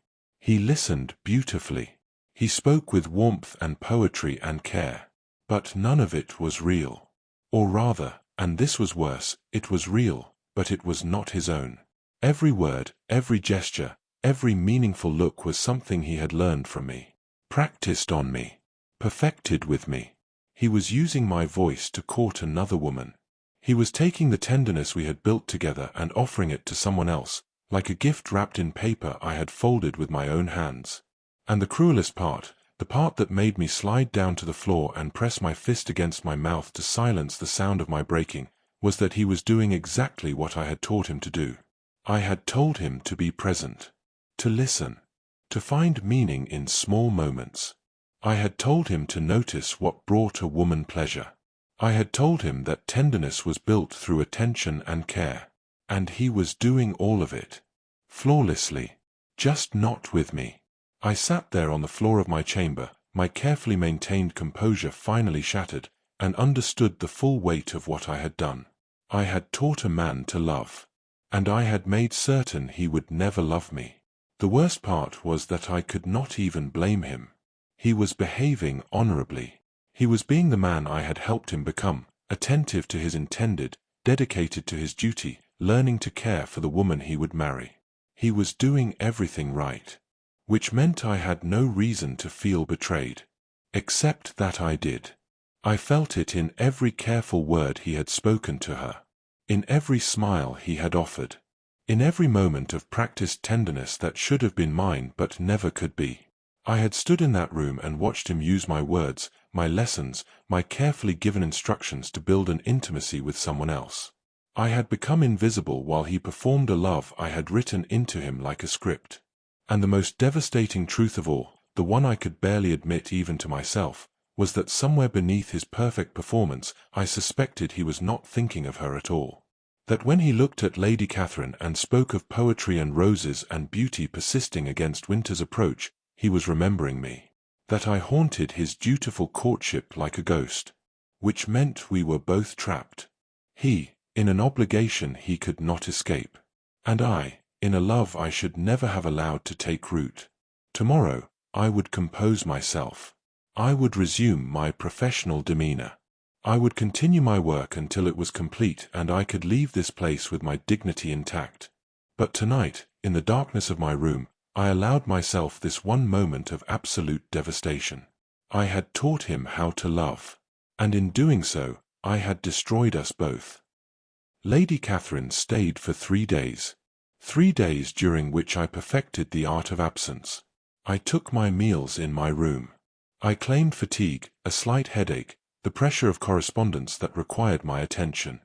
He listened beautifully. He spoke with warmth and poetry and care. But none of it was real. Or rather, and this was worse, it was real, but it was not his own. Every word, every gesture, every meaningful look was something he had learned from me, practiced on me, perfected with me. He was using my voice to court another woman. He was taking the tenderness we had built together and offering it to someone else, like a gift wrapped in paper I had folded with my own hands. And the cruelest part, the part that made me slide down to the floor and press my fist against my mouth to silence the sound of my breaking, was that he was doing exactly what I had taught him to do. I had told him to be present, to listen, to find meaning in small moments. I had told him to notice what brought a woman pleasure. I had told him that tenderness was built through attention and care. And he was doing all of it. Flawlessly. Just not with me. I sat there on the floor of my chamber, my carefully maintained composure finally shattered, and understood the full weight of what I had done. I had taught a man to love. And I had made certain he would never love me. The worst part was that I could not even blame him. He was behaving honorably. He was being the man I had helped him become, attentive to his intended, dedicated to his duty, learning to care for the woman he would marry. He was doing everything right. Which meant I had no reason to feel betrayed. Except that I did. I felt it in every careful word he had spoken to her. In every smile he had offered. In every moment of practiced tenderness that should have been mine but never could be. I had stood in that room and watched him use my words, my lessons, my carefully given instructions to build an intimacy with someone else. I had become invisible while he performed a love I had written into him like a script. And the most devastating truth of all, the one I could barely admit even to myself, was that somewhere beneath his perfect performance I suspected he was not thinking of her at all. That when he looked at Lady Catherine and spoke of poetry and roses and beauty persisting against winter's approach, he was remembering me. That I haunted his dutiful courtship like a ghost. Which meant we were both trapped. He, in an obligation he could not escape. And I, in a love I should never have allowed to take root. Tomorrow, I would compose myself. I would resume my professional demeanor. I would continue my work until it was complete and I could leave this place with my dignity intact. But tonight, in the darkness of my room, I allowed myself this one moment of absolute devastation. I had taught him how to love. And in doing so, I had destroyed us both. Lady Catherine stayed for 3 days. 3 days during which I perfected the art of absence. I took my meals in my room. I claimed fatigue, a slight headache, the pressure of correspondence that required my attention.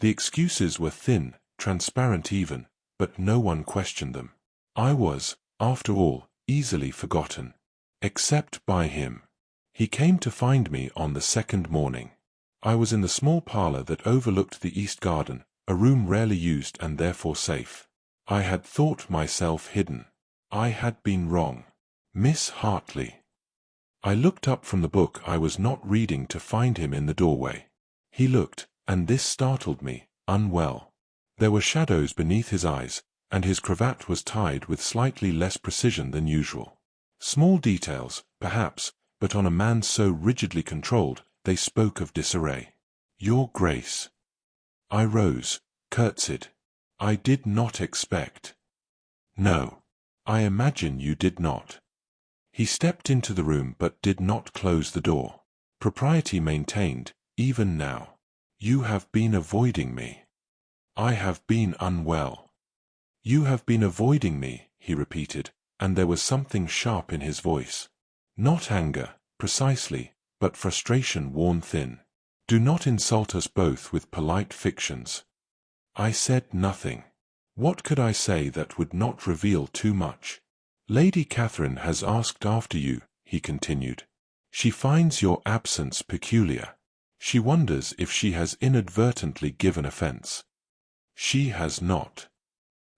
The excuses were thin, transparent even, but no one questioned them. I was, after all, easily forgotten. Except by him. He came to find me on the second morning. I was in the small parlor that overlooked the east garden, a room rarely used and therefore safe. I had thought myself hidden. I had been wrong. Miss Hartley. I looked up from the book I was not reading to find him in the doorway. He looked, and this startled me, unwell. There were shadows beneath his eyes, and his cravat was tied with slightly less precision than usual. Small details, perhaps, but on a man so rigidly controlled, they spoke of disarray. Your Grace. I rose, curtsied. I did not expect. No. I imagine you did not. He stepped into the room but did not close the door. Propriety maintained, even now. You have been avoiding me. I have been unwell. You have been avoiding me, he repeated, and there was something sharp in his voice. Not anger, precisely, but frustration worn thin. Do not insult us both with polite fictions. I said nothing. What could I say that would not reveal too much? Lady Catherine has asked after you, he continued. She finds your absence peculiar. She wonders if she has inadvertently given offense. She has not.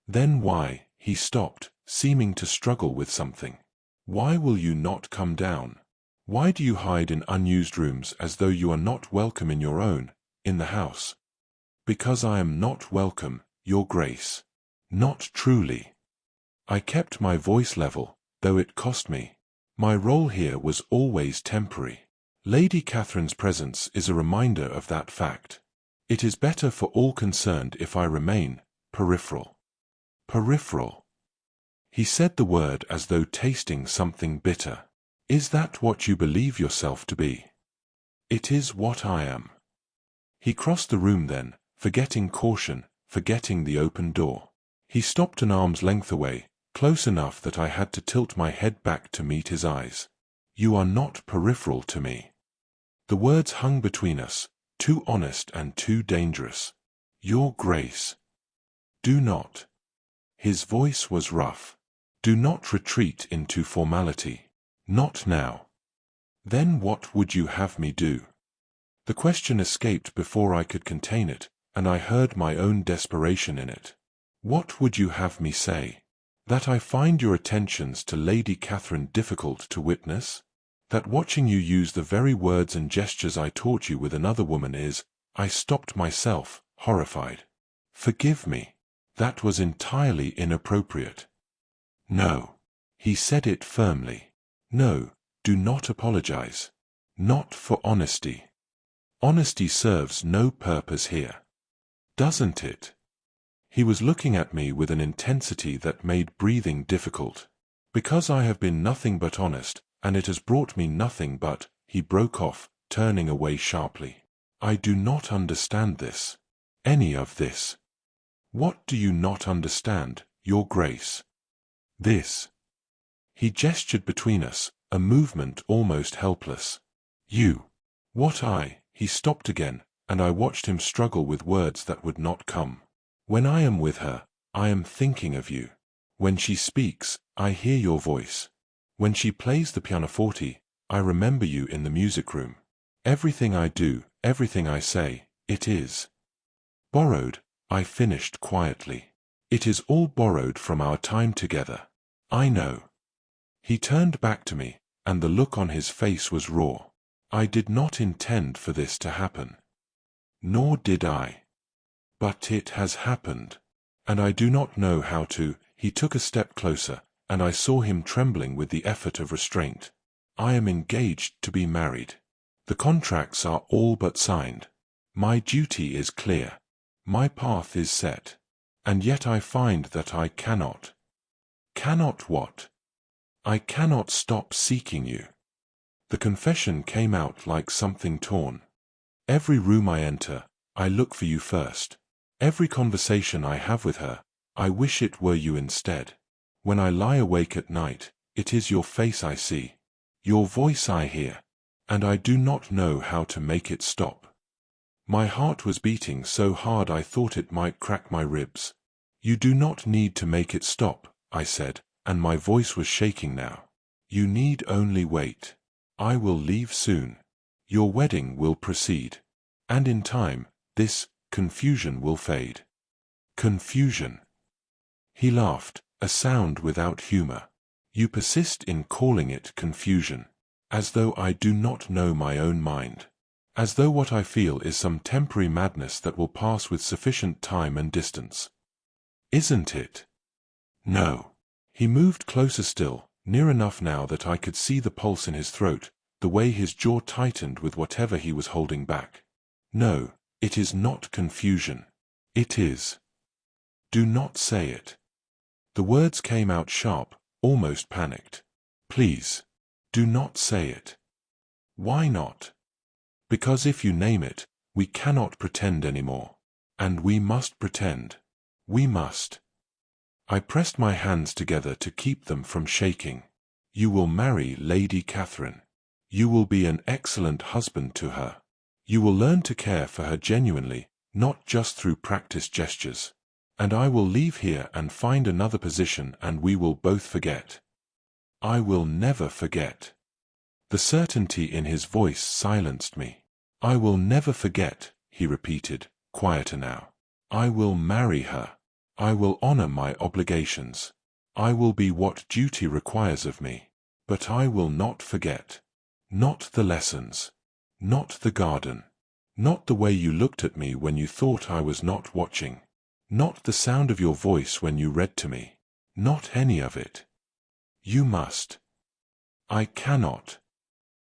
Then why, he stopped, seeming to struggle with something. Why will you not come down? Why do you hide in unused rooms as though you are not welcome in your own, in the house? Because I am not welcome, Your Grace. Not truly. I kept my voice level, though it cost me. My role here was always temporary. Lady Catherine's presence is a reminder of that fact. It is better for all concerned if I remain peripheral. Peripheral. He said the word as though tasting something bitter. Is that what you believe yourself to be? It is what I am. He crossed the room then, forgetting caution, forgetting the open door. He stopped an arm's length away, close enough that I had to tilt my head back to meet his eyes. You are not peripheral to me. The words hung between us, too honest and too dangerous. Your Grace. Do not. His voice was rough. Do not retreat into formality. Not now. Then what would you have me do? The question escaped before I could contain it, and I heard my own desperation in it. What would you have me say? That I find your attentions to Lady Catherine difficult to witness? That watching you use the very words and gestures I taught you with another woman is— I stopped myself, horrified. Forgive me. That was entirely inappropriate. No. He said it firmly. No, do not apologize. Not for honesty. Honesty serves no purpose here. Doesn't it? He was looking at me with an intensity that made breathing difficult. Because I have been nothing but honest, and it has brought me nothing but— he broke off, turning away sharply. I do not understand this. Any of this. What do you not understand, Your Grace? This. He gestured between us, a movement almost helpless. You. What I— He stopped again, and I watched him struggle with words that would not come. When I am with her, I am thinking of you. When she speaks, I hear your voice. When she plays the pianoforte, I remember you in the music room. Everything I do, everything I say, it is borrowed, I finished quietly. It is all borrowed from our time together. I know. He turned back to me, and the look on his face was raw. I did not intend for this to happen. Nor did I. But it has happened. And I do not know how to. He took a step closer, and I saw him trembling with the effort of restraint. I am engaged to be married. The contracts are all but signed. My duty is clear. My path is set. And yet I find that I cannot. Cannot what? I cannot stop seeking you. The confession came out like something torn. Every room I enter, I look for you first. Every conversation I have with her, I wish it were you instead. When I lie awake at night, it is your face I see. Your voice I hear. And I do not know how to make it stop. My heart was beating so hard I thought it might crack my ribs. You do not need to make it stop, I said, and my voice was shaking now. You need only wait. I will leave soon. Your wedding will proceed. And in time, this confusion will fade. Confusion. He laughed, a sound without humor. You persist in calling it confusion. As though I do not know my own mind. As though what I feel is some temporary madness that will pass with sufficient time and distance. Isn't it? No. He moved closer still, near enough now that I could see the pulse in his throat, the way his jaw tightened with whatever he was holding back. No, it is not confusion. It is. Do not say it. The words came out sharp, almost panicked. Please. Do not say it. Why not? Because if you name it, we cannot pretend anymore. And we must pretend. We must. I pressed my hands together to keep them from shaking. You will marry Lady Catherine. You will be an excellent husband to her. You will learn to care for her genuinely, not just through practiced gestures. And I will leave here and find another position and we will both forget. I will never forget. The certainty in his voice silenced me. I will never forget, he repeated, quieter now. I will marry her. I will honor my obligations. I will be what duty requires of me. But I will not forget. Not the lessons. Not the garden. Not the way you looked at me when you thought I was not watching. Not the sound of your voice when you read to me. Not any of it. You must. I cannot.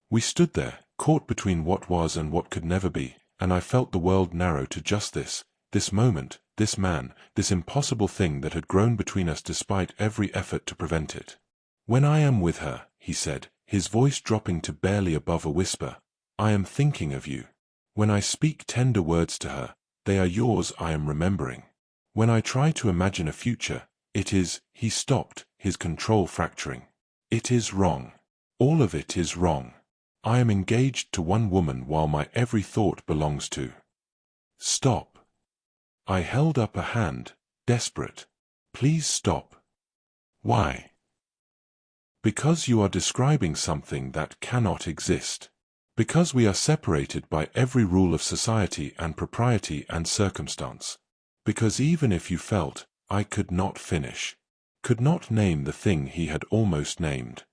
We stood there, caught between what was and what could never be, and I felt the world narrow to just this moment, this man, this impossible thing that had grown between us despite every effort to prevent it. When I am with her, he said, his voice dropping to barely above a whisper, I am thinking of you. When I speak tender words to her, they are yours I am remembering. When I try to imagine a future, it is, he stopped, his control fracturing. It is wrong. All of it is wrong. I am engaged to one woman while my every thought belongs to. Stop. I held up a hand, desperate. Please stop. Why? Because you are describing something that cannot exist. Because we are separated by every rule of society and propriety and circumstance. Because even if you felt, I could not finish. Could not name the thing he had almost named.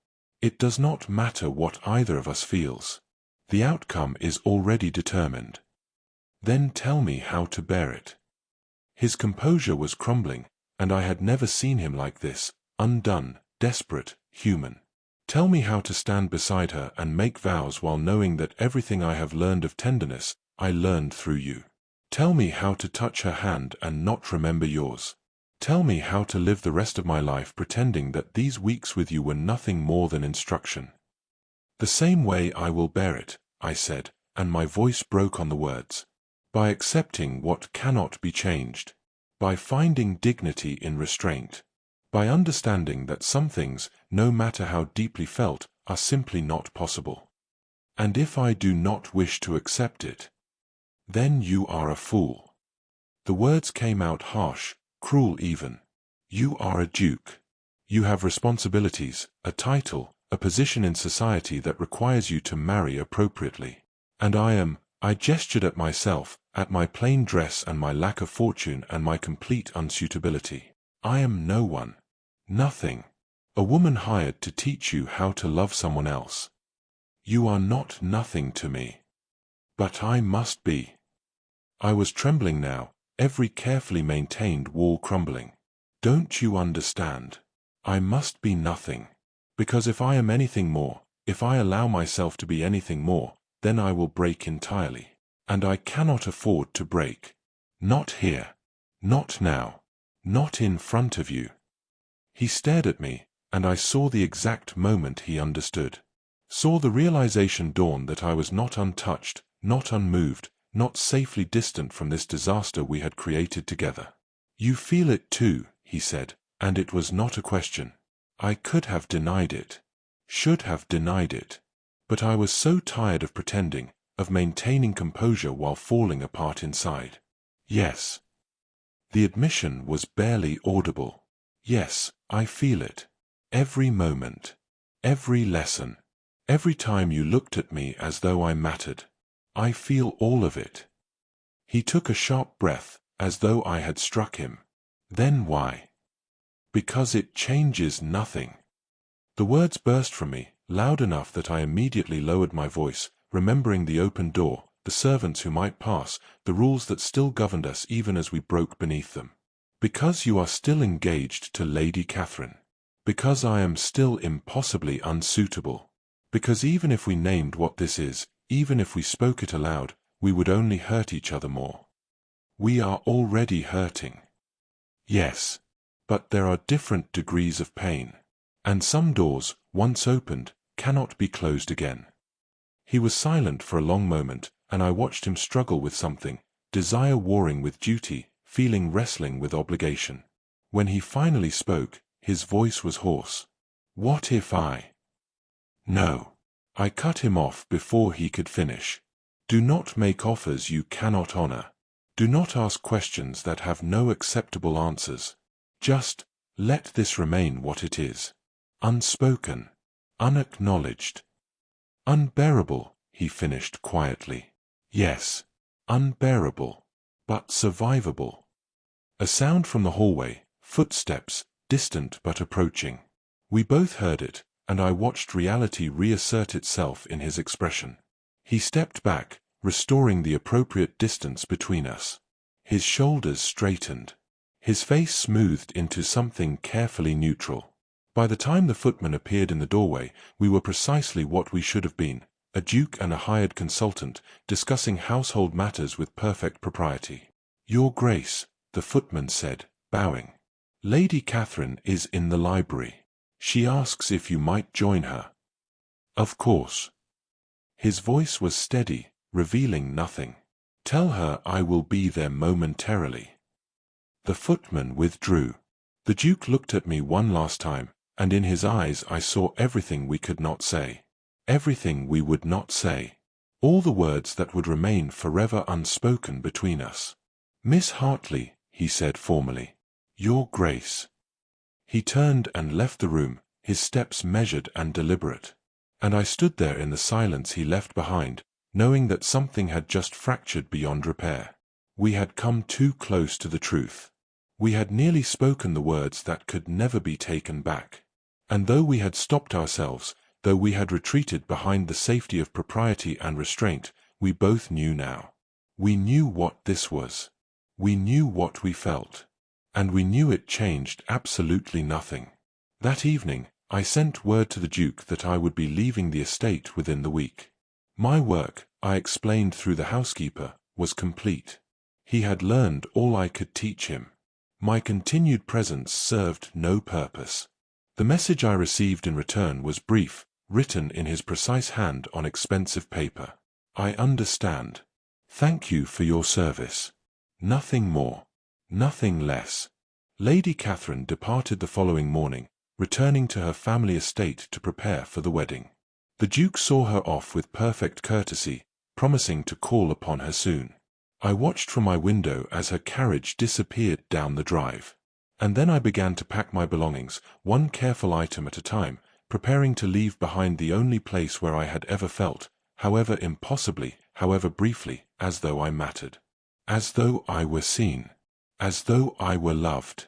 It does not matter what either of us feels. The outcome is already determined. Then tell me how to bear it. His composure was crumbling, and I had never seen him like this, undone, desperate, human. Tell me how to stand beside her and make vows while knowing that everything I have learned of tenderness, I learned through you. Tell me how to touch her hand and not remember yours. Tell me how to live the rest of my life pretending that these weeks with you were nothing more than instruction. The same way I will bear it, I said, and my voice broke on the words. By accepting what cannot be changed. By finding dignity in restraint. By understanding that some things, no matter how deeply felt, are simply not possible. And if I do not wish to accept it, then you are a fool. The words came out harsh, cruel even. You are a duke. You have responsibilities, a title, a position in society that requires you to marry appropriately. And I gestured at myself, at my plain dress and my lack of fortune and my complete unsuitability. I am no one. Nothing. A woman hired to teach you how to love someone else. You are not nothing to me. But I must be. I was trembling now, every carefully maintained wall crumbling. Don't you understand? I must be nothing. Because if I am anything more, if I allow myself to be anything more, then I will break entirely. And I cannot afford to break. Not here. Not now. Not in front of you. He stared at me, and I saw the exact moment he understood. Saw the realization dawn that I was not untouched, not unmoved, not safely distant from this disaster we had created together. You feel it too, he said, and it was not a question. I could have denied it. Should have denied it. But I was so tired of pretending, of maintaining composure while falling apart inside. Yes. The admission was barely audible. Yes, I feel it. Every moment. Every lesson. Every time you looked at me as though I mattered. I feel all of it. He took a sharp breath, as though I had struck him. Then why? Because it changes nothing. The words burst from me, loud enough that I immediately lowered my voice, remembering the open door, the servants who might pass, the rules that still governed us even as we broke beneath them. Because you are still engaged to Lady Catherine. Because I am still impossibly unsuitable. Because even if we named what this is, even if we spoke it aloud, we would only hurt each other more. We are already hurting. Yes. But there are different degrees of pain. And some doors, once opened, cannot be closed again. He was silent for a long moment, and I watched him struggle with something, desire warring with duty, feeling wrestling with obligation. When he finally spoke, his voice was hoarse. What if I? No. I cut him off before he could finish. Do not make offers you cannot honor. Do not ask questions that have no acceptable answers. Just let this remain what it is. Unspoken. Unacknowledged. Unbearable, he finished quietly. Yes. Unbearable. But survivable. A sound from the hallway, footsteps, distant but approaching. We both heard it, and I watched reality reassert itself in his expression. He stepped back, restoring the appropriate distance between us. His shoulders straightened. His face smoothed into something carefully neutral. By the time the footman appeared in the doorway, we were precisely what we should have been, a duke and a hired consultant, discussing household matters with perfect propriety. Your Grace, the footman said, bowing. Lady Catherine is in the library. She asks if you might join her. Of course. His voice was steady, revealing nothing. Tell her I will be there momentarily. The footman withdrew. The Duke looked at me one last time, and in his eyes I saw everything we could not say. Everything we would not say. All the words that would remain forever unspoken between us. Miss Hartley, he said formally. Your Grace. He turned and left the room, his steps measured and deliberate. And I stood there in the silence he left behind, knowing that something had just fractured beyond repair. We had come too close to the truth. We had nearly spoken the words that could never be taken back. And though we had stopped ourselves, though we had retreated behind the safety of propriety and restraint, we both knew now. We knew what this was. We knew what we felt. And we knew it changed absolutely nothing. That evening, I sent word to the Duke that I would be leaving the estate within the week. My work, I explained through the housekeeper, was complete. He had learned all I could teach him. My continued presence served no purpose. The message I received in return was brief, written in his precise hand on expensive paper. I understand. Thank you for your service. Nothing more. Nothing less. Lady Catherine departed the following morning, returning to her family estate to prepare for the wedding. The Duke saw her off with perfect courtesy, promising to call upon her soon. I watched from my window as her carriage disappeared down the drive. And then I began to pack my belongings, one careful item at a time, preparing to leave behind the only place where I had ever felt, however impossibly, however briefly, as though I mattered. as though I were seen, as though I were loved.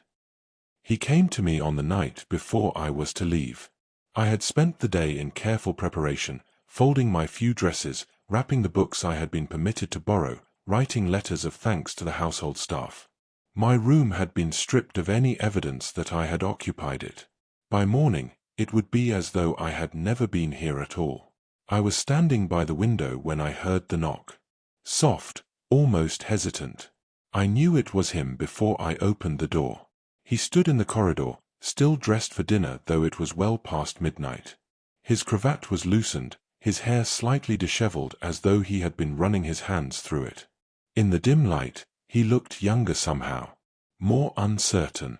He came to me on the night before I was to leave. I had spent the day in careful preparation, folding my few dresses, wrapping the books I had been permitted to borrow, writing letters of thanks to the household staff. My room had been stripped of any evidence that I had occupied it. By morning, it would be as though I had never been here at all. I was standing by the window when I heard the knock. Soft, almost hesitant. I knew it was him before I opened the door. He stood in the corridor, still dressed for dinner though it was well past midnight. His cravat was loosened, his hair slightly disheveled as though he had been running his hands through it. In the dim light, he looked younger somehow, more uncertain.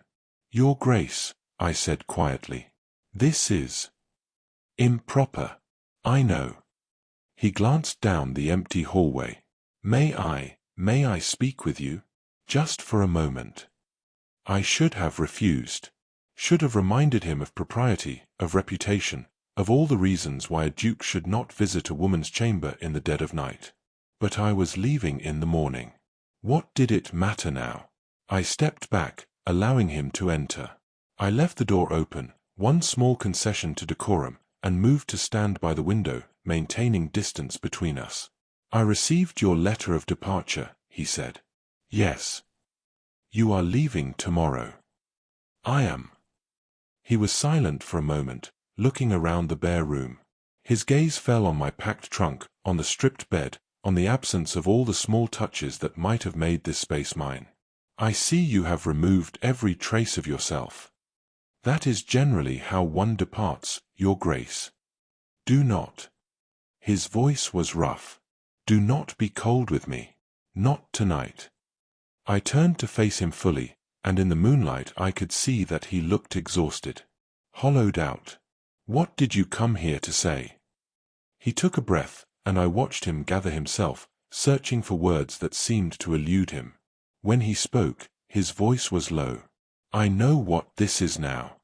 "Your Grace," I said quietly. "This is improper. I know." He glanced down the empty hallway. May I speak with you? Just for a moment." I should have refused. Should have reminded him of propriety, of reputation, of all the reasons why a duke should not visit a woman's chamber in the dead of night. But I was leaving in the morning. What did it matter now? I stepped back, allowing him to enter. I left the door open, one small concession to decorum, and moved to stand by the window, maintaining distance between us. "I received your letter of departure," he said. "Yes." "You are leaving tomorrow." "I am." He was silent for a moment, looking around the bare room. His gaze fell on my packed trunk, on the stripped bed, on the absence of all the small touches that might have made this space mine. "I see you have removed every trace of yourself. That is generally how one departs, Your Grace. Do not." His voice was rough. "Do not be cold with me. Not tonight." I turned to face him fully, and in the moonlight I could see that he looked exhausted. Hollowed out. "What did you come here to say?" He took a breath, and I watched him gather himself, searching for words that seemed to elude him. When he spoke, his voice was low. "I know what this is now."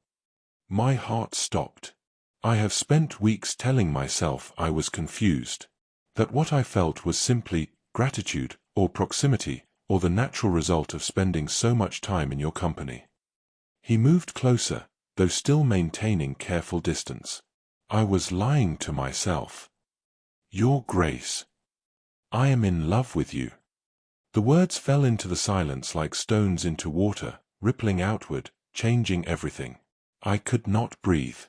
My heart stopped. I have spent weeks telling myself I was confused, that what I felt was simply gratitude, or proximity, or the natural result of spending so much time in your company. He moved closer, though still maintaining careful distance. I was lying to myself. "Your Grace, I am in love with you." The words fell into the silence like stones into water, rippling outward, changing everything. I could not breathe,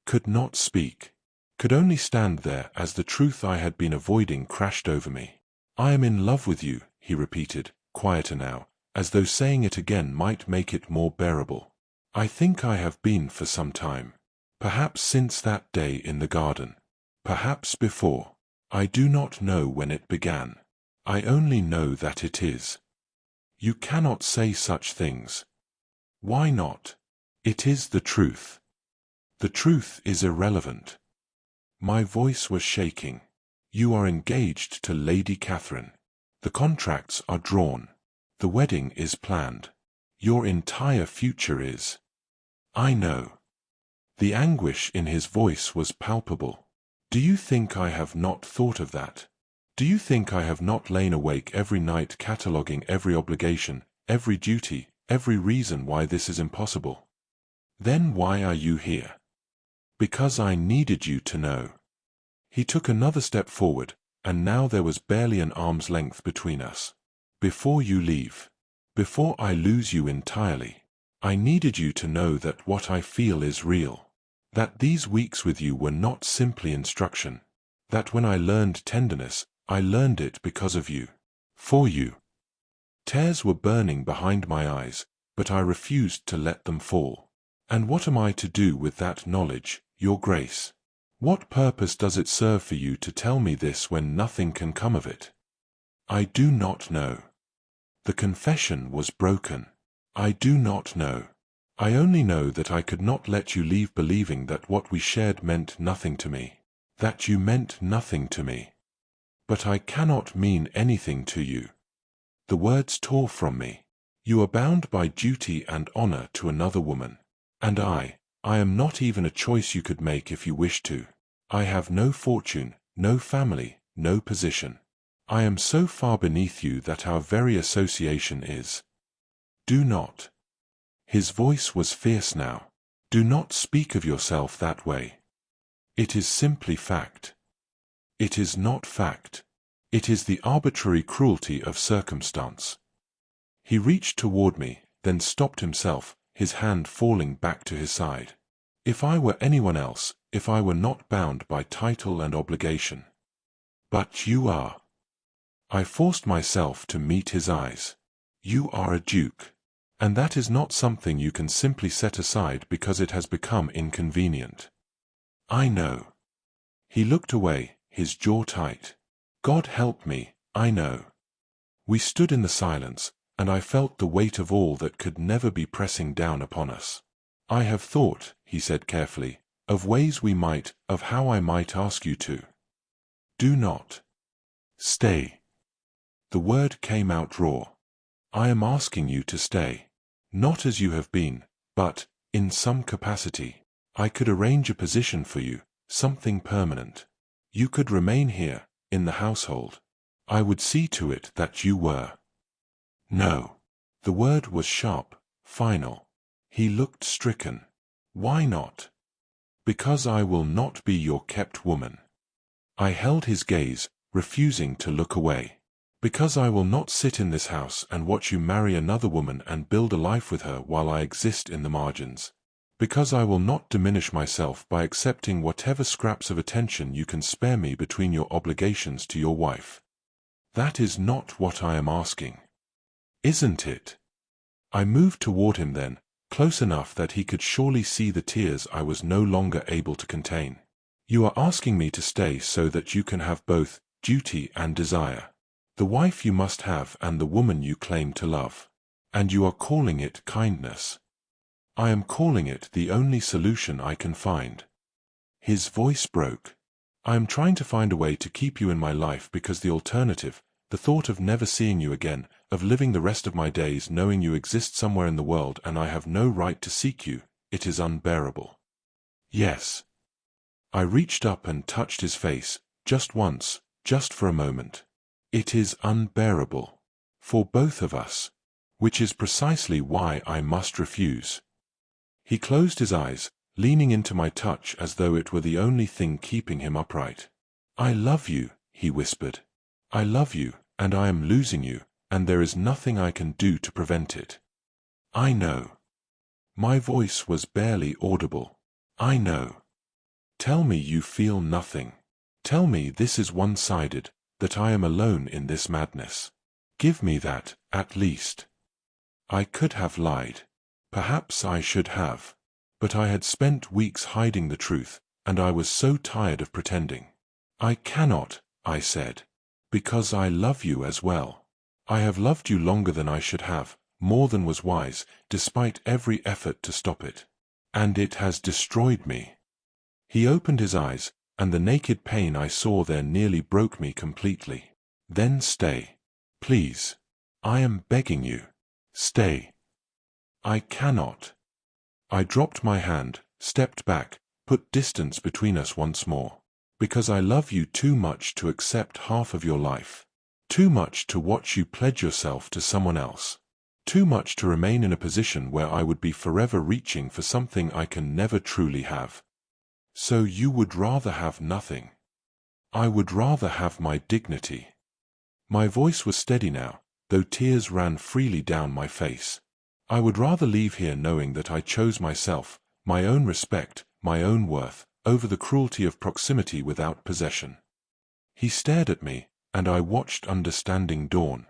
could not speak, could only stand there as the truth I had been avoiding crashed over me. "I am in love with you," he repeated, quieter now, as though saying it again might make it more bearable. "I think I have been for some time. Perhaps since that day in the garden. Perhaps before. I do not know when it began. I only know that it is." "You cannot say such things." "Why not? It is the truth." "The truth is irrelevant." My voice was shaking. "You are engaged to Lady Catherine. The contracts are drawn. The wedding is planned. Your entire future is." "I know." The anguish in his voice was palpable. "Do you think I have not thought of that? Do you think I have not lain awake every night cataloguing every obligation, every duty, every reason why this is impossible? Then why are you here?" "Because I needed you to know." He took another step forward, and now there was barely an arm's length between us. "Before you leave, before I lose you entirely, I needed you to know that what I feel is real. That these weeks with you were not simply instruction. That when I learned tenderness, I learned it because of you. For you." Tears were burning behind my eyes, but I refused to let them fall. "And what am I to do with that knowledge, Your Grace? What purpose does it serve for you to tell me this when nothing can come of it?" "I do not know." The confession was broken. "I do not know. I only know that I could not let you leave believing that what we shared meant nothing to me. That you meant nothing to me." "But I cannot mean anything to you." The words tore from me. "You are bound by duty and honor to another woman. And I am not even a choice you could make if you wished to. I have no fortune, no family, no position. I am so far beneath you that our very association is. Do not. His voice was fierce now. Do not speak of yourself that way. It is simply fact. It is not fact. It is the arbitrary cruelty of circumstance. He reached toward me, then stopped himself, his hand falling back to his side. If I were anyone else, if I were not bound by title and obligation. But you are. I forced myself to meet his eyes. You are a duke. And that is not something you can simply set aside because it has become inconvenient. I know. He looked away, his jaw tight. God help me, I know. We stood in the silence, and I felt the weight of all that could never be pressing down upon us. I have thought, he said carefully, of ways we might, of how I might ask you to. Do not. Stay. The word came out raw. I am asking you to stay. Not as you have been, but, in some capacity. I could arrange a position for you, something permanent. You could remain here, in the household. I would see to it that you were. No. The word was sharp, final. He looked stricken. Why not? Because I will not be your kept woman. I held his gaze, refusing to look away. Because I will not sit in this house and watch you marry another woman and build a life with her while I exist in the margins. Because I will not diminish myself by accepting whatever scraps of attention you can spare me between your obligations to your wife. That is not what I am asking. Isn't it? I moved toward him then, close enough that he could surely see the tears I was no longer able to contain. You are asking me to stay so that you can have both duty and desire. The wife you must have and the woman you claim to love. And you are calling it kindness. I am calling it the only solution I can find. His voice broke. I am trying to find a way to keep you in my life because the alternative, the thought of never seeing you again, of living the rest of my days knowing you exist somewhere in the world and I have no right to seek you, it is unbearable. Yes. I reached up and touched his face, just once, just for a moment. It is unbearable. For both of us. Which is precisely why I must refuse. He closed his eyes, leaning into my touch as though it were the only thing keeping him upright. I love you, he whispered. I love you, and I am losing you, and there is nothing I can do to prevent it. I know. My voice was barely audible. I know. Tell me you feel nothing. Tell me this is one-sided, that I am alone in this madness. Give me that, at least. I could have lied. Perhaps I should have. But I had spent weeks hiding the truth, and I was so tired of pretending. I cannot, I said. Because I love you as well. I have loved you longer than I should have, more than was wise, despite every effort to stop it. And it has destroyed me. He opened his eyes, and the naked pain I saw there nearly broke me completely. Then stay. Please. I am begging you. Stay. I cannot. I dropped my hand, stepped back, put distance between us once more. Because I love you too much to accept half of your life. Too much to watch you pledge yourself to someone else. Too much to remain in a position where I would be forever reaching for something I can never truly have. So you would rather have nothing. I would rather have my dignity. My voice was steady now, though tears ran freely down my face. I would rather leave here knowing that I chose myself, my own respect, my own worth, over the cruelty of proximity without possession. He stared at me, and I watched understanding dawn.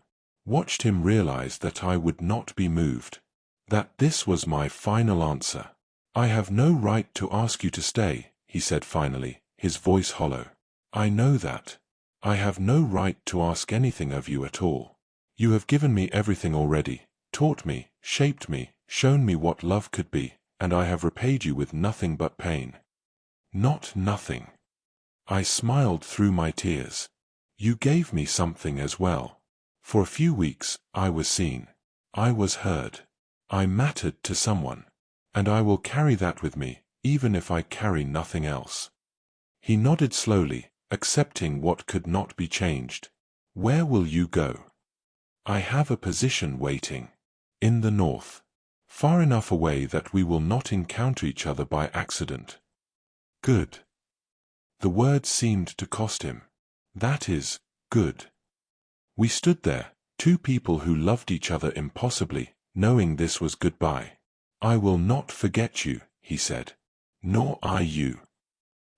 Watched him realize that I would not be moved. That this was my final answer. I have no right to ask you to stay, he said finally, his voice hollow. I know that. I have no right to ask anything of you at all. You have given me everything already, taught me, shaped me, shown me what love could be, and I have repaid you with nothing but pain. Not nothing. I smiled through my tears. You gave me something as well. For a few weeks, I was seen. I was heard. I mattered to someone. And I will carry that with me, even if I carry nothing else. He nodded slowly, accepting what could not be changed. Where will you go? I have a position waiting. In the north. Far enough away that we will not encounter each other by accident. Good. The word seemed to cost him. That is, good. We stood there, two people who loved each other impossibly, knowing this was goodbye. I will not forget you, he said. Nor I you.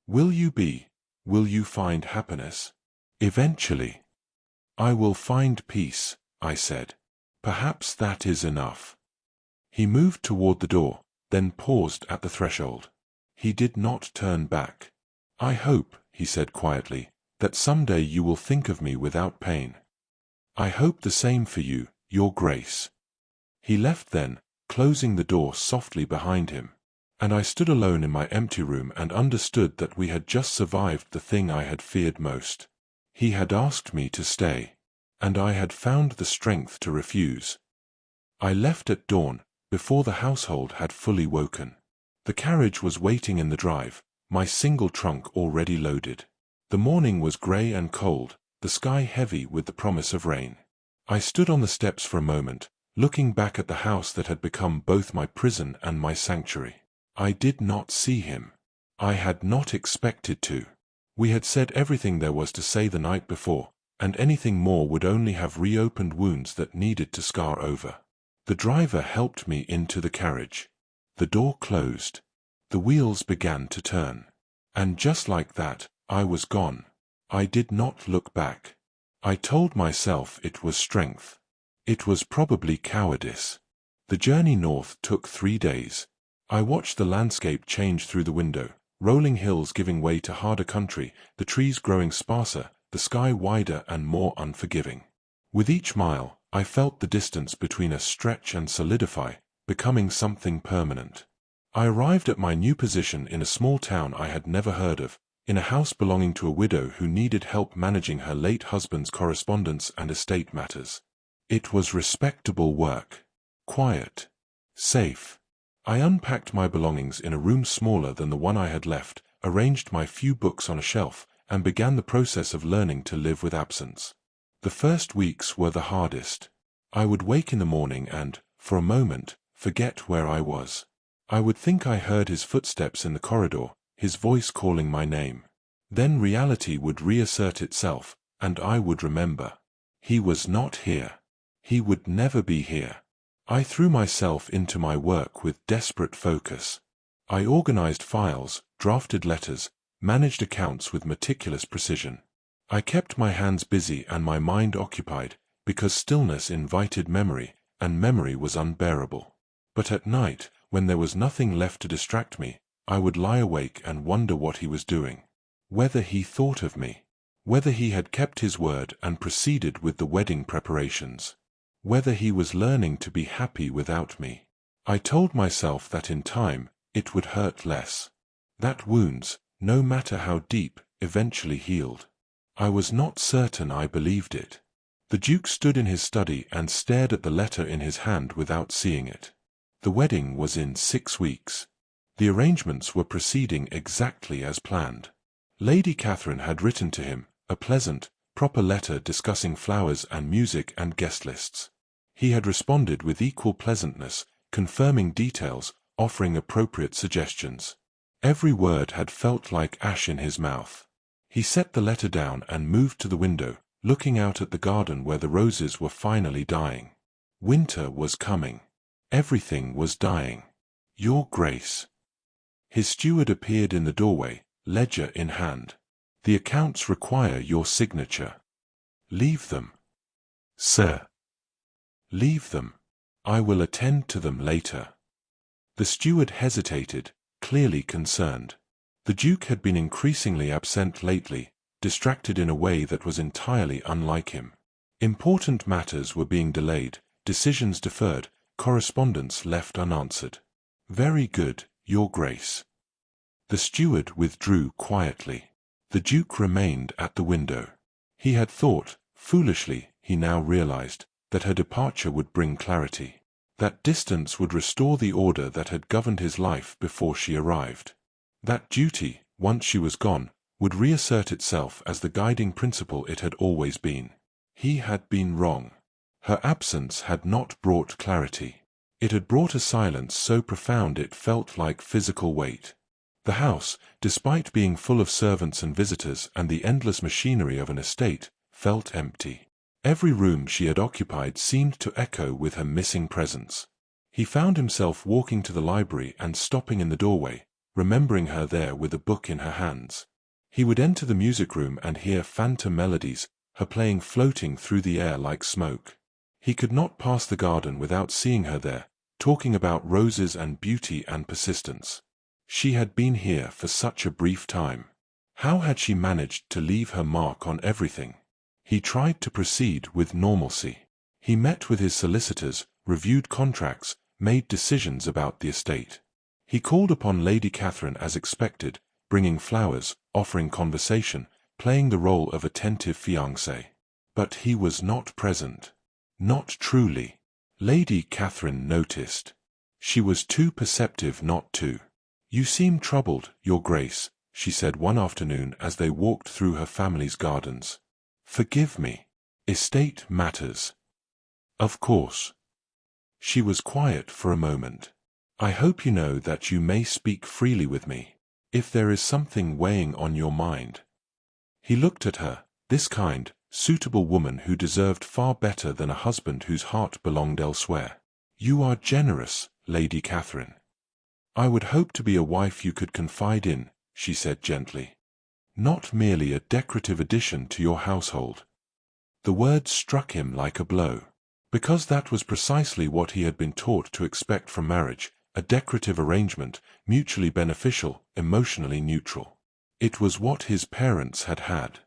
Will you find happiness? Eventually. I will find peace, I said. Perhaps that is enough. He moved toward the door, then paused at the threshold. He did not turn back. I hope, he said quietly, that someday you will think of me without pain. I hope the same for you, Your Grace. He left then, closing the door softly behind him. And I stood alone in my empty room and understood that we had just survived the thing I had feared most. He had asked me to stay, and I had found the strength to refuse. I left at dawn, before the household had fully woken. The carriage was waiting in the drive, my single trunk already loaded. The morning was grey and cold, the sky heavy with the promise of rain. I stood on the steps for a moment, looking back at the house that had become both my prison and my sanctuary. I did not see him. I had not expected to. We had said everything there was to say the night before, and anything more would only have reopened wounds that needed to scar over. The driver helped me into the carriage. The door closed. The wheels began to turn. And just like that, I was gone. I did not look back. I told myself it was strength. It was probably cowardice. The journey north took 3 days. I watched the landscape change through the window, rolling hills giving way to harder country, the trees growing sparser, the sky wider and more unforgiving. With each mile, I felt the distance between us stretch and solidify, becoming something permanent. I arrived at my new position in a small town I had never heard of, in a house belonging to a widow who needed help managing her late husband's correspondence and estate matters. It was respectable work. Quiet. Safe. I unpacked my belongings in a room smaller than the one I had left, arranged my few books on a shelf, and began the process of learning to live with absence. The first weeks were the hardest. I would wake in the morning and, for a moment, forget where I was. I would think I heard his footsteps in the corridor, his voice calling my name. Then reality would reassert itself, and I would remember. He was not here. He would never be here. I threw myself into my work with desperate focus. I organized files, drafted letters, managed accounts with meticulous precision. I kept my hands busy and my mind occupied, because stillness invited memory, and memory was unbearable. But at night, when there was nothing left to distract me, I would lie awake and wonder what he was doing. Whether he thought of me. Whether he had kept his word and proceeded with the wedding preparations. Whether he was learning to be happy without me. I told myself that in time, it would hurt less. That wounds, no matter how deep, eventually healed. I was not certain I believed it. The Duke stood in his study and stared at the letter in his hand without seeing it. The wedding was in 6 weeks. The arrangements were proceeding exactly as planned. Lady Catherine had written to him, a pleasant, proper letter discussing flowers and music and guest lists. He had responded with equal pleasantness, confirming details, offering appropriate suggestions. Every word had felt like ash in his mouth. He set the letter down and moved to the window, looking out at the garden where the roses were finally dying. Winter was coming. Everything was dying. Your Grace. His steward appeared in the doorway, ledger in hand. The accounts require your signature. Leave them. Sir. Leave them. I will attend to them later. The steward hesitated, clearly concerned. The Duke had been increasingly absent lately, distracted in a way that was entirely unlike him. Important matters were being delayed, decisions deferred, correspondence left unanswered. Very good, Your Grace. The steward withdrew quietly. The Duke remained at the window. He had thought, foolishly, he now realized, that her departure would bring clarity. That distance would restore the order that had governed his life before she arrived. That duty, once she was gone, would reassert itself as the guiding principle it had always been. He had been wrong. Her absence had not brought clarity. It had brought a silence so profound it felt like physical weight. The house, despite being full of servants and visitors and the endless machinery of an estate, felt empty. Every room she had occupied seemed to echo with her missing presence. He found himself walking to the library and stopping in the doorway, remembering her there with a book in her hands. He would enter the music room and hear phantom melodies, her playing floating through the air like smoke. He could not pass the garden without seeing her there, talking about roses and beauty and persistence. She had been here for such a brief time. How had she managed to leave her mark on everything? He tried to proceed with normalcy. He met with his solicitors, reviewed contracts, made decisions about the estate. He called upon Lady Catherine as expected, bringing flowers, offering conversation, playing the role of attentive fiancé. But he was not present. Not truly. Lady Catherine noticed. She was too perceptive not to. "You seem troubled, Your Grace," she said one afternoon as they walked through her family's gardens. "Forgive me. Estate matters." "Of course." She was quiet for a moment. "I hope you know that you may speak freely with me, if there is something weighing on your mind." He looked at her, this kind, suitable woman who deserved far better than a husband whose heart belonged elsewhere. "You are generous, Lady Catherine. I would hope to be a wife you could confide in," she said gently. "Not merely a decorative addition to your household." The word struck him like a blow. Because that was precisely what he had been taught to expect from marriage, a decorative arrangement, mutually beneficial, emotionally neutral. It was what his parents had had.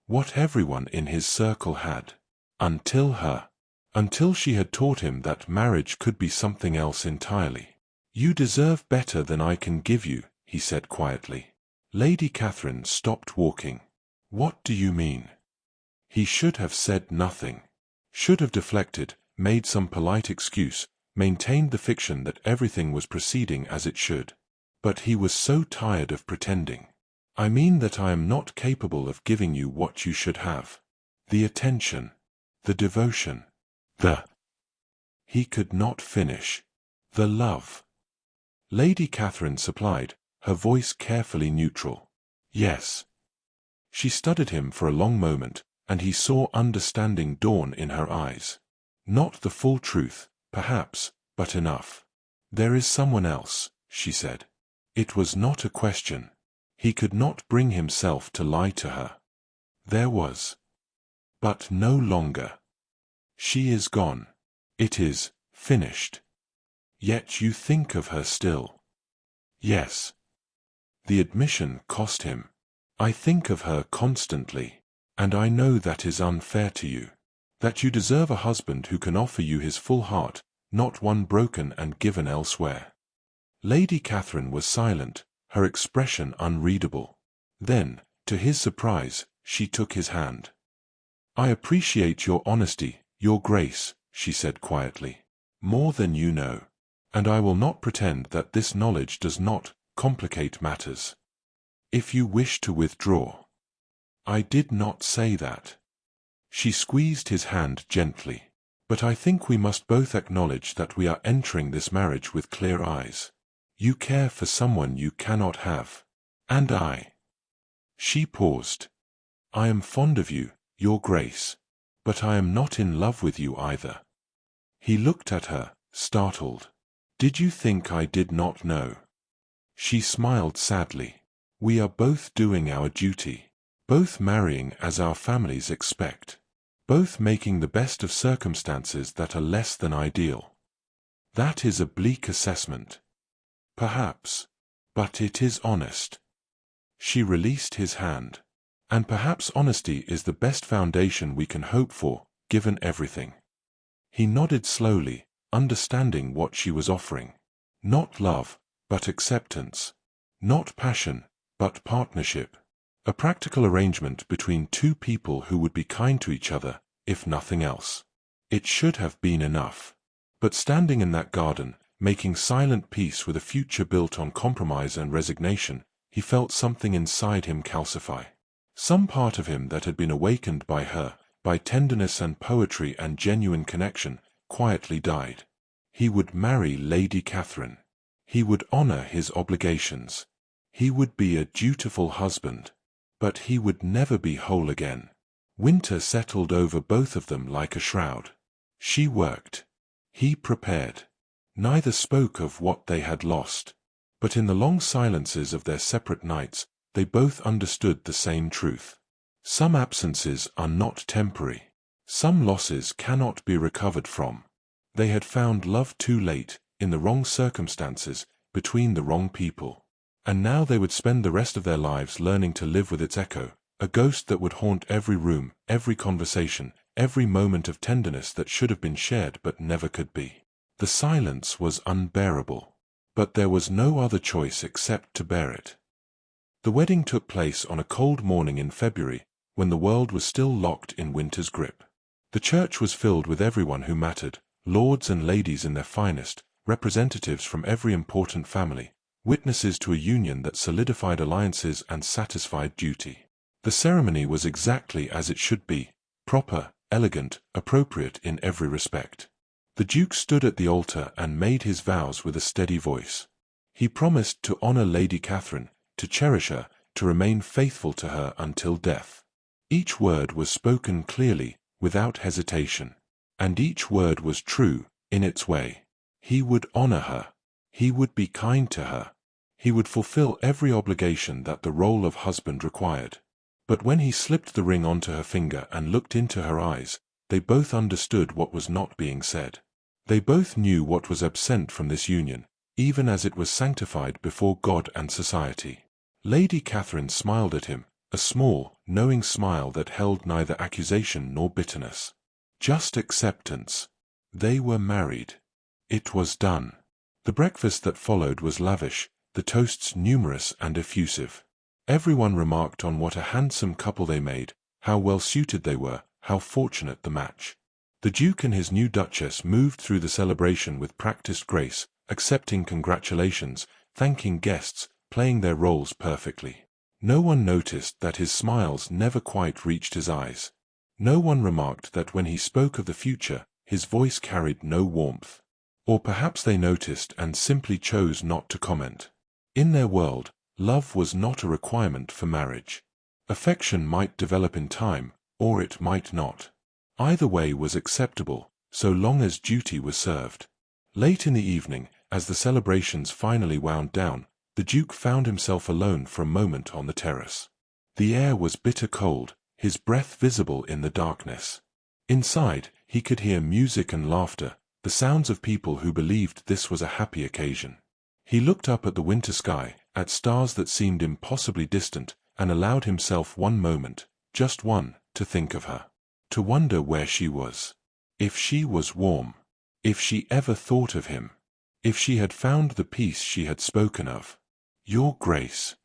What everyone in his circle had. Until her. Until she had taught him that marriage could be something else entirely. "You deserve better than I can give you," he said quietly. Lady Catherine stopped walking. "What do you mean?" He should have said nothing. Should have deflected, made some polite excuse, maintained the fiction that everything was proceeding as it should. But he was so tired of pretending. "I mean that I am not capable of giving you what you should have. The attention. The devotion. He could not finish. The love." Lady Catherine supplied, her voice carefully neutral. "Yes." She studied him for a long moment, and he saw understanding dawn in her eyes. Not the full truth, perhaps, but enough. "There is someone else," she said. It was not a question. He could not bring himself to lie to her. There was. But no longer. She is gone. It is finished. Yet you think of her still. Yes. The admission cost him. "I think of her constantly, and I know that is unfair to you. That you deserve a husband who can offer you his full heart, not one broken and given elsewhere." Lady Catherine was silent, her expression unreadable. Then, to his surprise, she took his hand. "I appreciate your honesty, Your Grace," she said quietly. "More than you know. And I will not pretend that this knowledge does not complicate matters. If you wish to withdraw." "I did not say that." She squeezed his hand gently. "But I think we must both acknowledge that we are entering this marriage with clear eyes. You care for someone you cannot have. And I." She paused. "I am fond of you, Your Grace. But I am not in love with you either." He looked at her, startled. "Did you think I did not know?" She smiled sadly. "We are both doing our duty. Both marrying as our families expect. Both making the best of circumstances that are less than ideal. That is a bleak assessment. Perhaps. But it is honest." She released his hand. "And perhaps honesty is the best foundation we can hope for, given everything." He nodded slowly, understanding what she was offering. Not love, but acceptance. Not passion, but partnership. A practical arrangement between two people who would be kind to each other, if nothing else. It should have been enough. But standing in that garden, making silent peace with a future built on compromise and resignation, he felt something inside him calcify. Some part of him that had been awakened by her, by tenderness and poetry and genuine connection, quietly died. He would marry Lady Catherine. He would honor his obligations. He would be a dutiful husband. But he would never be whole again. Winter settled over both of them like a shroud. She worked. He prepared. Neither spoke of what they had lost. But in the long silences of their separate nights, they both understood the same truth. Some absences are not temporary. Some losses cannot be recovered from. They had found love too late, in the wrong circumstances, between the wrong people. And now they would spend the rest of their lives learning to live with its echo, a ghost that would haunt every room, every conversation, every moment of tenderness that should have been shared but never could be. The silence was unbearable. But there was no other choice except to bear it. The wedding took place on a cold morning in February, when the world was still locked in winter's grip. The church was filled with everyone who mattered, lords and ladies in their finest, representatives from every important family, witnesses to a union that solidified alliances and satisfied duty. The ceremony was exactly as it should be, proper, elegant, appropriate in every respect. The Duke stood at the altar and made his vows with a steady voice. He promised to honor Lady Catherine, to cherish her, to remain faithful to her until death. Each word was spoken clearly, without hesitation. And each word was true, in its way. He would honor her. He would be kind to her. He would fulfill every obligation that the role of husband required. But when he slipped the ring onto her finger and looked into her eyes, they both understood what was not being said. They both knew what was absent from this union, even as it was sanctified before God and society. Lady Catherine smiled at him, a small, knowing smile that held neither accusation nor bitterness. Just acceptance. They were married. It was done. The breakfast that followed was lavish, the toasts numerous and effusive. Everyone remarked on what a handsome couple they made, how well suited they were, how fortunate the match. The Duke and his new Duchess moved through the celebration with practiced grace, accepting congratulations, thanking guests, playing their roles perfectly. No one noticed that his smiles never quite reached his eyes. No one remarked that when he spoke of the future, his voice carried no warmth. Or perhaps they noticed and simply chose not to comment. In their world, love was not a requirement for marriage. Affection might develop in time, or it might not. Either way was acceptable, so long as duty was served. Late in the evening, as the celebrations finally wound down, the Duke found himself alone for a moment on the terrace. The air was bitter cold, his breath visible in the darkness. Inside, he could hear music and laughter, the sounds of people who believed this was a happy occasion. He looked up at the winter sky, at stars that seemed impossibly distant, and allowed himself one moment, just one, to think of her. To wonder where she was. If she was warm. If she ever thought of him. If she had found the peace she had spoken of. Your Grace.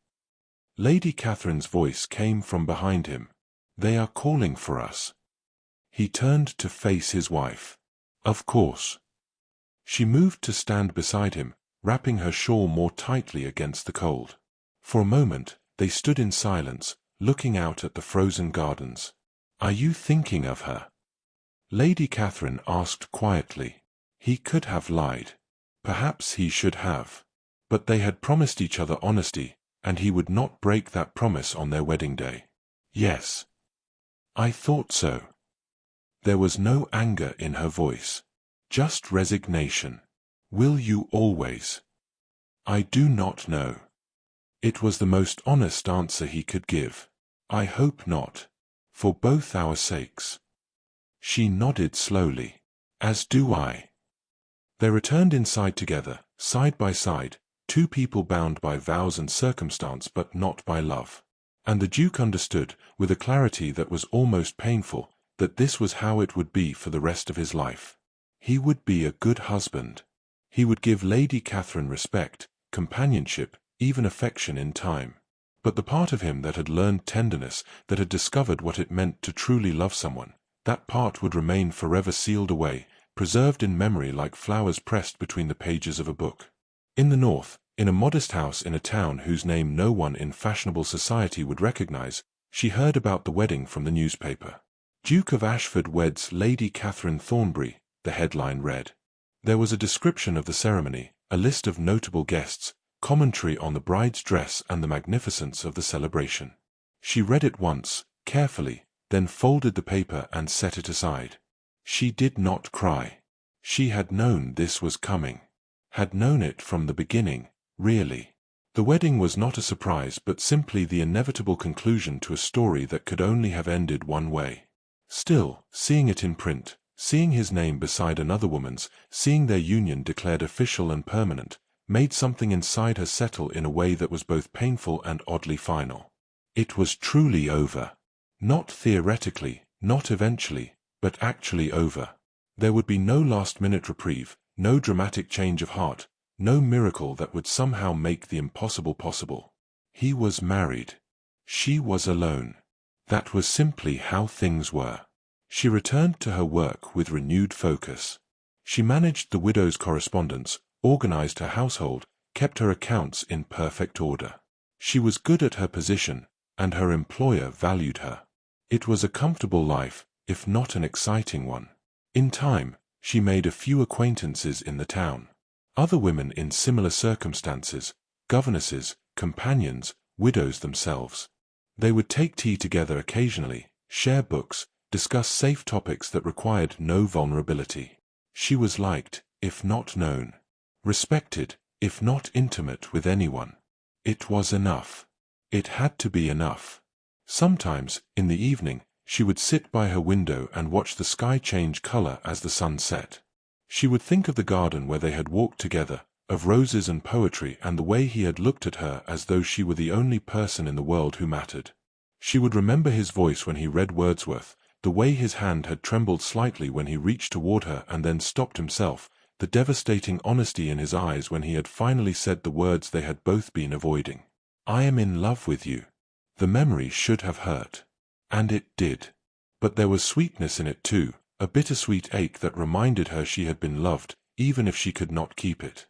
Lady Catherine's voice came from behind him. They are calling for us. He turned to face his wife. Of course. She moved to stand beside him, wrapping her shawl more tightly against the cold. For a moment, they stood in silence, looking out at the frozen gardens. Are you thinking of her? Lady Catherine asked quietly. He could have lied. Perhaps he should have. But they had promised each other honesty, and he would not break that promise on their wedding day. Yes. I thought so. There was no anger in her voice. Just resignation. Will you always? I do not know. It was the most honest answer he could give. I hope not. For both our sakes. She nodded slowly. As do I. They returned inside together, side by side, two people bound by vows and circumstance but not by love. And the Duke understood, with a clarity that was almost painful, that this was how it would be for the rest of his life. He would be a good husband. He would give Lady Catherine respect, companionship, even affection in time. But the part of him that had learned tenderness, that had discovered what it meant to truly love someone, that part would remain forever sealed away, preserved in memory like flowers pressed between the pages of a book. In the north, in a modest house in a town whose name no one in fashionable society would recognize, she heard about the wedding from the newspaper. Duke of Ashford weds Lady Catherine Thornbury, the headline read. There was a description of the ceremony, a list of notable guests, commentary on the bride's dress and the magnificence of the celebration. She read it once, carefully, then folded the paper and set it aside. She did not cry. She had known this was coming. Had known it from the beginning, really. The wedding was not a surprise but simply the inevitable conclusion to a story that could only have ended one way. Still, seeing it in print, seeing his name beside another woman's, seeing their union declared official and permanent, made something inside her settle in a way that was both painful and oddly final. It was truly over. Not theoretically, not eventually, but actually over. There would be no last-minute reprieve, no dramatic change of heart, no miracle that would somehow make the impossible possible. He was married. She was alone. That was simply how things were. She returned to her work with renewed focus. She managed the widow's correspondence, organized her household, kept her accounts in perfect order. She was good at her position, and her employer valued her. It was a comfortable life, if not an exciting one. In time, she made a few acquaintances in the town. Other women in similar circumstances, governesses, companions, widows themselves. They would take tea together occasionally, share books, discuss safe topics that required no vulnerability. She was liked, if not known. Respected, if not intimate with anyone. It was enough. It had to be enough. Sometimes, in the evening, she would sit by her window and watch the sky change color as the sun set. She would think of the garden where they had walked together, of roses and poetry and the way he had looked at her as though she were the only person in the world who mattered. She would remember his voice when he read Wordsworth, the way his hand had trembled slightly when he reached toward her and then stopped himself, the devastating honesty in his eyes when he had finally said the words they had both been avoiding. I am in love with you. The memory should have hurt. And it did. But there was sweetness in it too, a bittersweet ache that reminded her she had been loved, even if she could not keep it.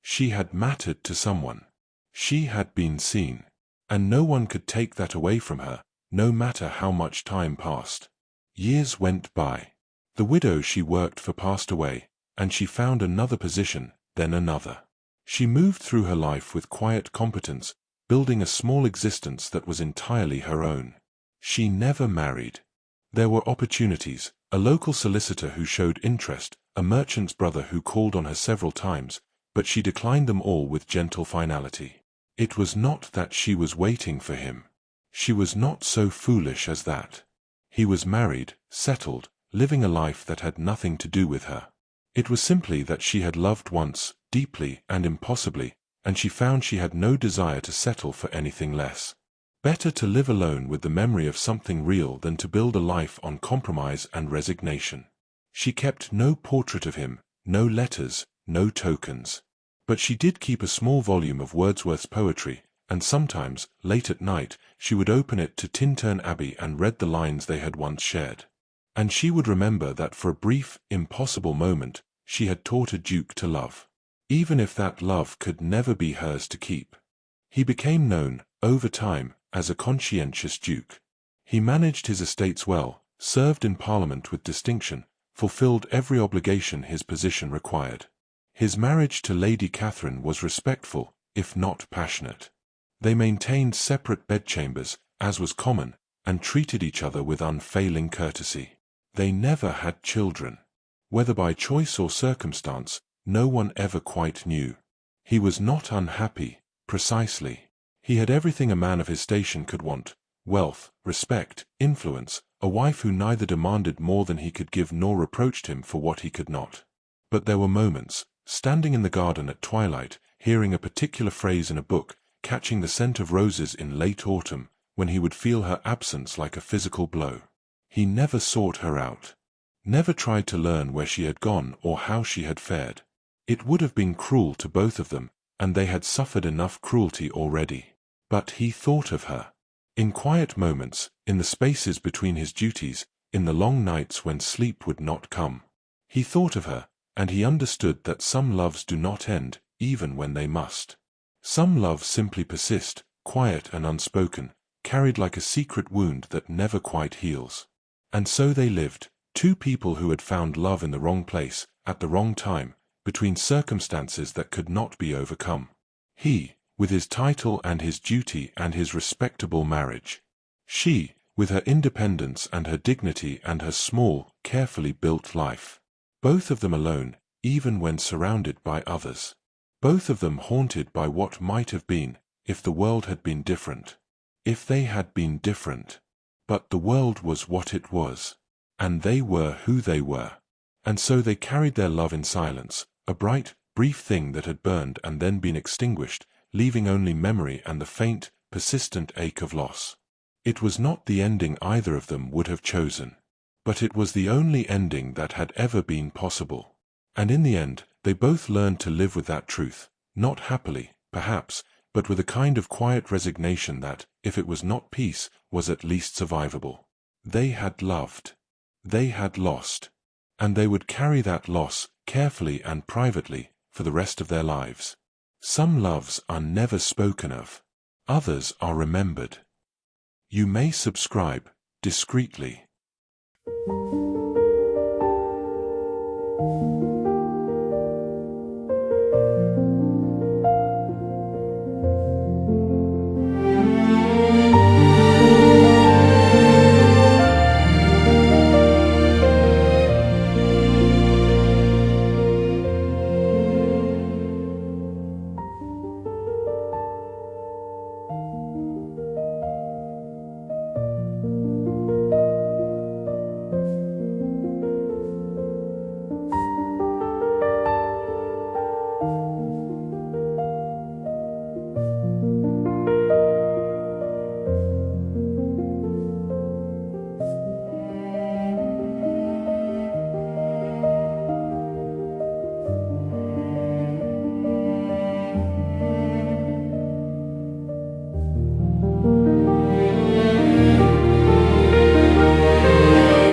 She had mattered to someone. She had been seen. And no one could take that away from her, no matter how much time passed. Years went by. The widow she worked for passed away, and she found another position, then another. She moved through her life with quiet competence, building a small existence that was entirely her own. She never married. There were opportunities, a local solicitor who showed interest, a merchant's brother who called on her several times, but she declined them all with gentle finality. It was not that she was waiting for him. She was not so foolish as that. He was married, settled, living a life that had nothing to do with her. It was simply that she had loved once, deeply and impossibly, and she found she had no desire to settle for anything less. Better to live alone with the memory of something real than to build a life on compromise and resignation. She kept no portrait of him, no letters, no tokens. But she did keep a small volume of Wordsworth's poetry, and sometimes, late at night, she would open it to Tintern Abbey and read the lines they had once shared. And she would remember that for a brief, impossible moment, she had taught a duke to love. Even if that love could never be hers to keep. He became known, over time, as a conscientious duke. He managed his estates well, served in Parliament with distinction, fulfilled every obligation his position required. His marriage to Lady Catherine was respectful, if not passionate. They maintained separate bedchambers, as was common, and treated each other with unfailing courtesy. They never had children. Whether by choice or circumstance, no one ever quite knew. He was not unhappy, precisely. He had everything a man of his station could want: wealth, respect, influence, a wife who neither demanded more than he could give nor reproached him for what he could not. But there were moments, standing in the garden at twilight, hearing a particular phrase in a book, catching the scent of roses in late autumn, when he would feel her absence like a physical blow. He never sought her out. Never tried to learn where she had gone or how she had fared. It would have been cruel to both of them, and they had suffered enough cruelty already. But he thought of her. In quiet moments, in the spaces between his duties, in the long nights when sleep would not come. He thought of her, and he understood that some loves do not end, even when they must. Some loves simply persist, quiet and unspoken, carried like a secret wound that never quite heals. And so they lived, two people who had found love in the wrong place, at the wrong time, between circumstances that could not be overcome. He, with his title and his duty and his respectable marriage. She, with her independence and her dignity and her small, carefully built life. Both of them alone, even when surrounded by others. Both of them haunted by what might have been, if the world had been different. If they had been different. But the world was what it was. And they were who they were. And so they carried their love in silence, a bright, brief thing that had burned and then been extinguished, leaving only memory and the faint, persistent ache of loss. It was not the ending either of them would have chosen. But it was the only ending that had ever been possible. And in the end, they both learned to live with that truth, not happily, perhaps, but with a kind of quiet resignation that, if it was not peace, was at least survivable. They had loved. They had lost. And they would carry that loss, carefully and privately, for the rest of their lives. Some loves are never spoken of. Others are remembered. You may subscribe, discreetly.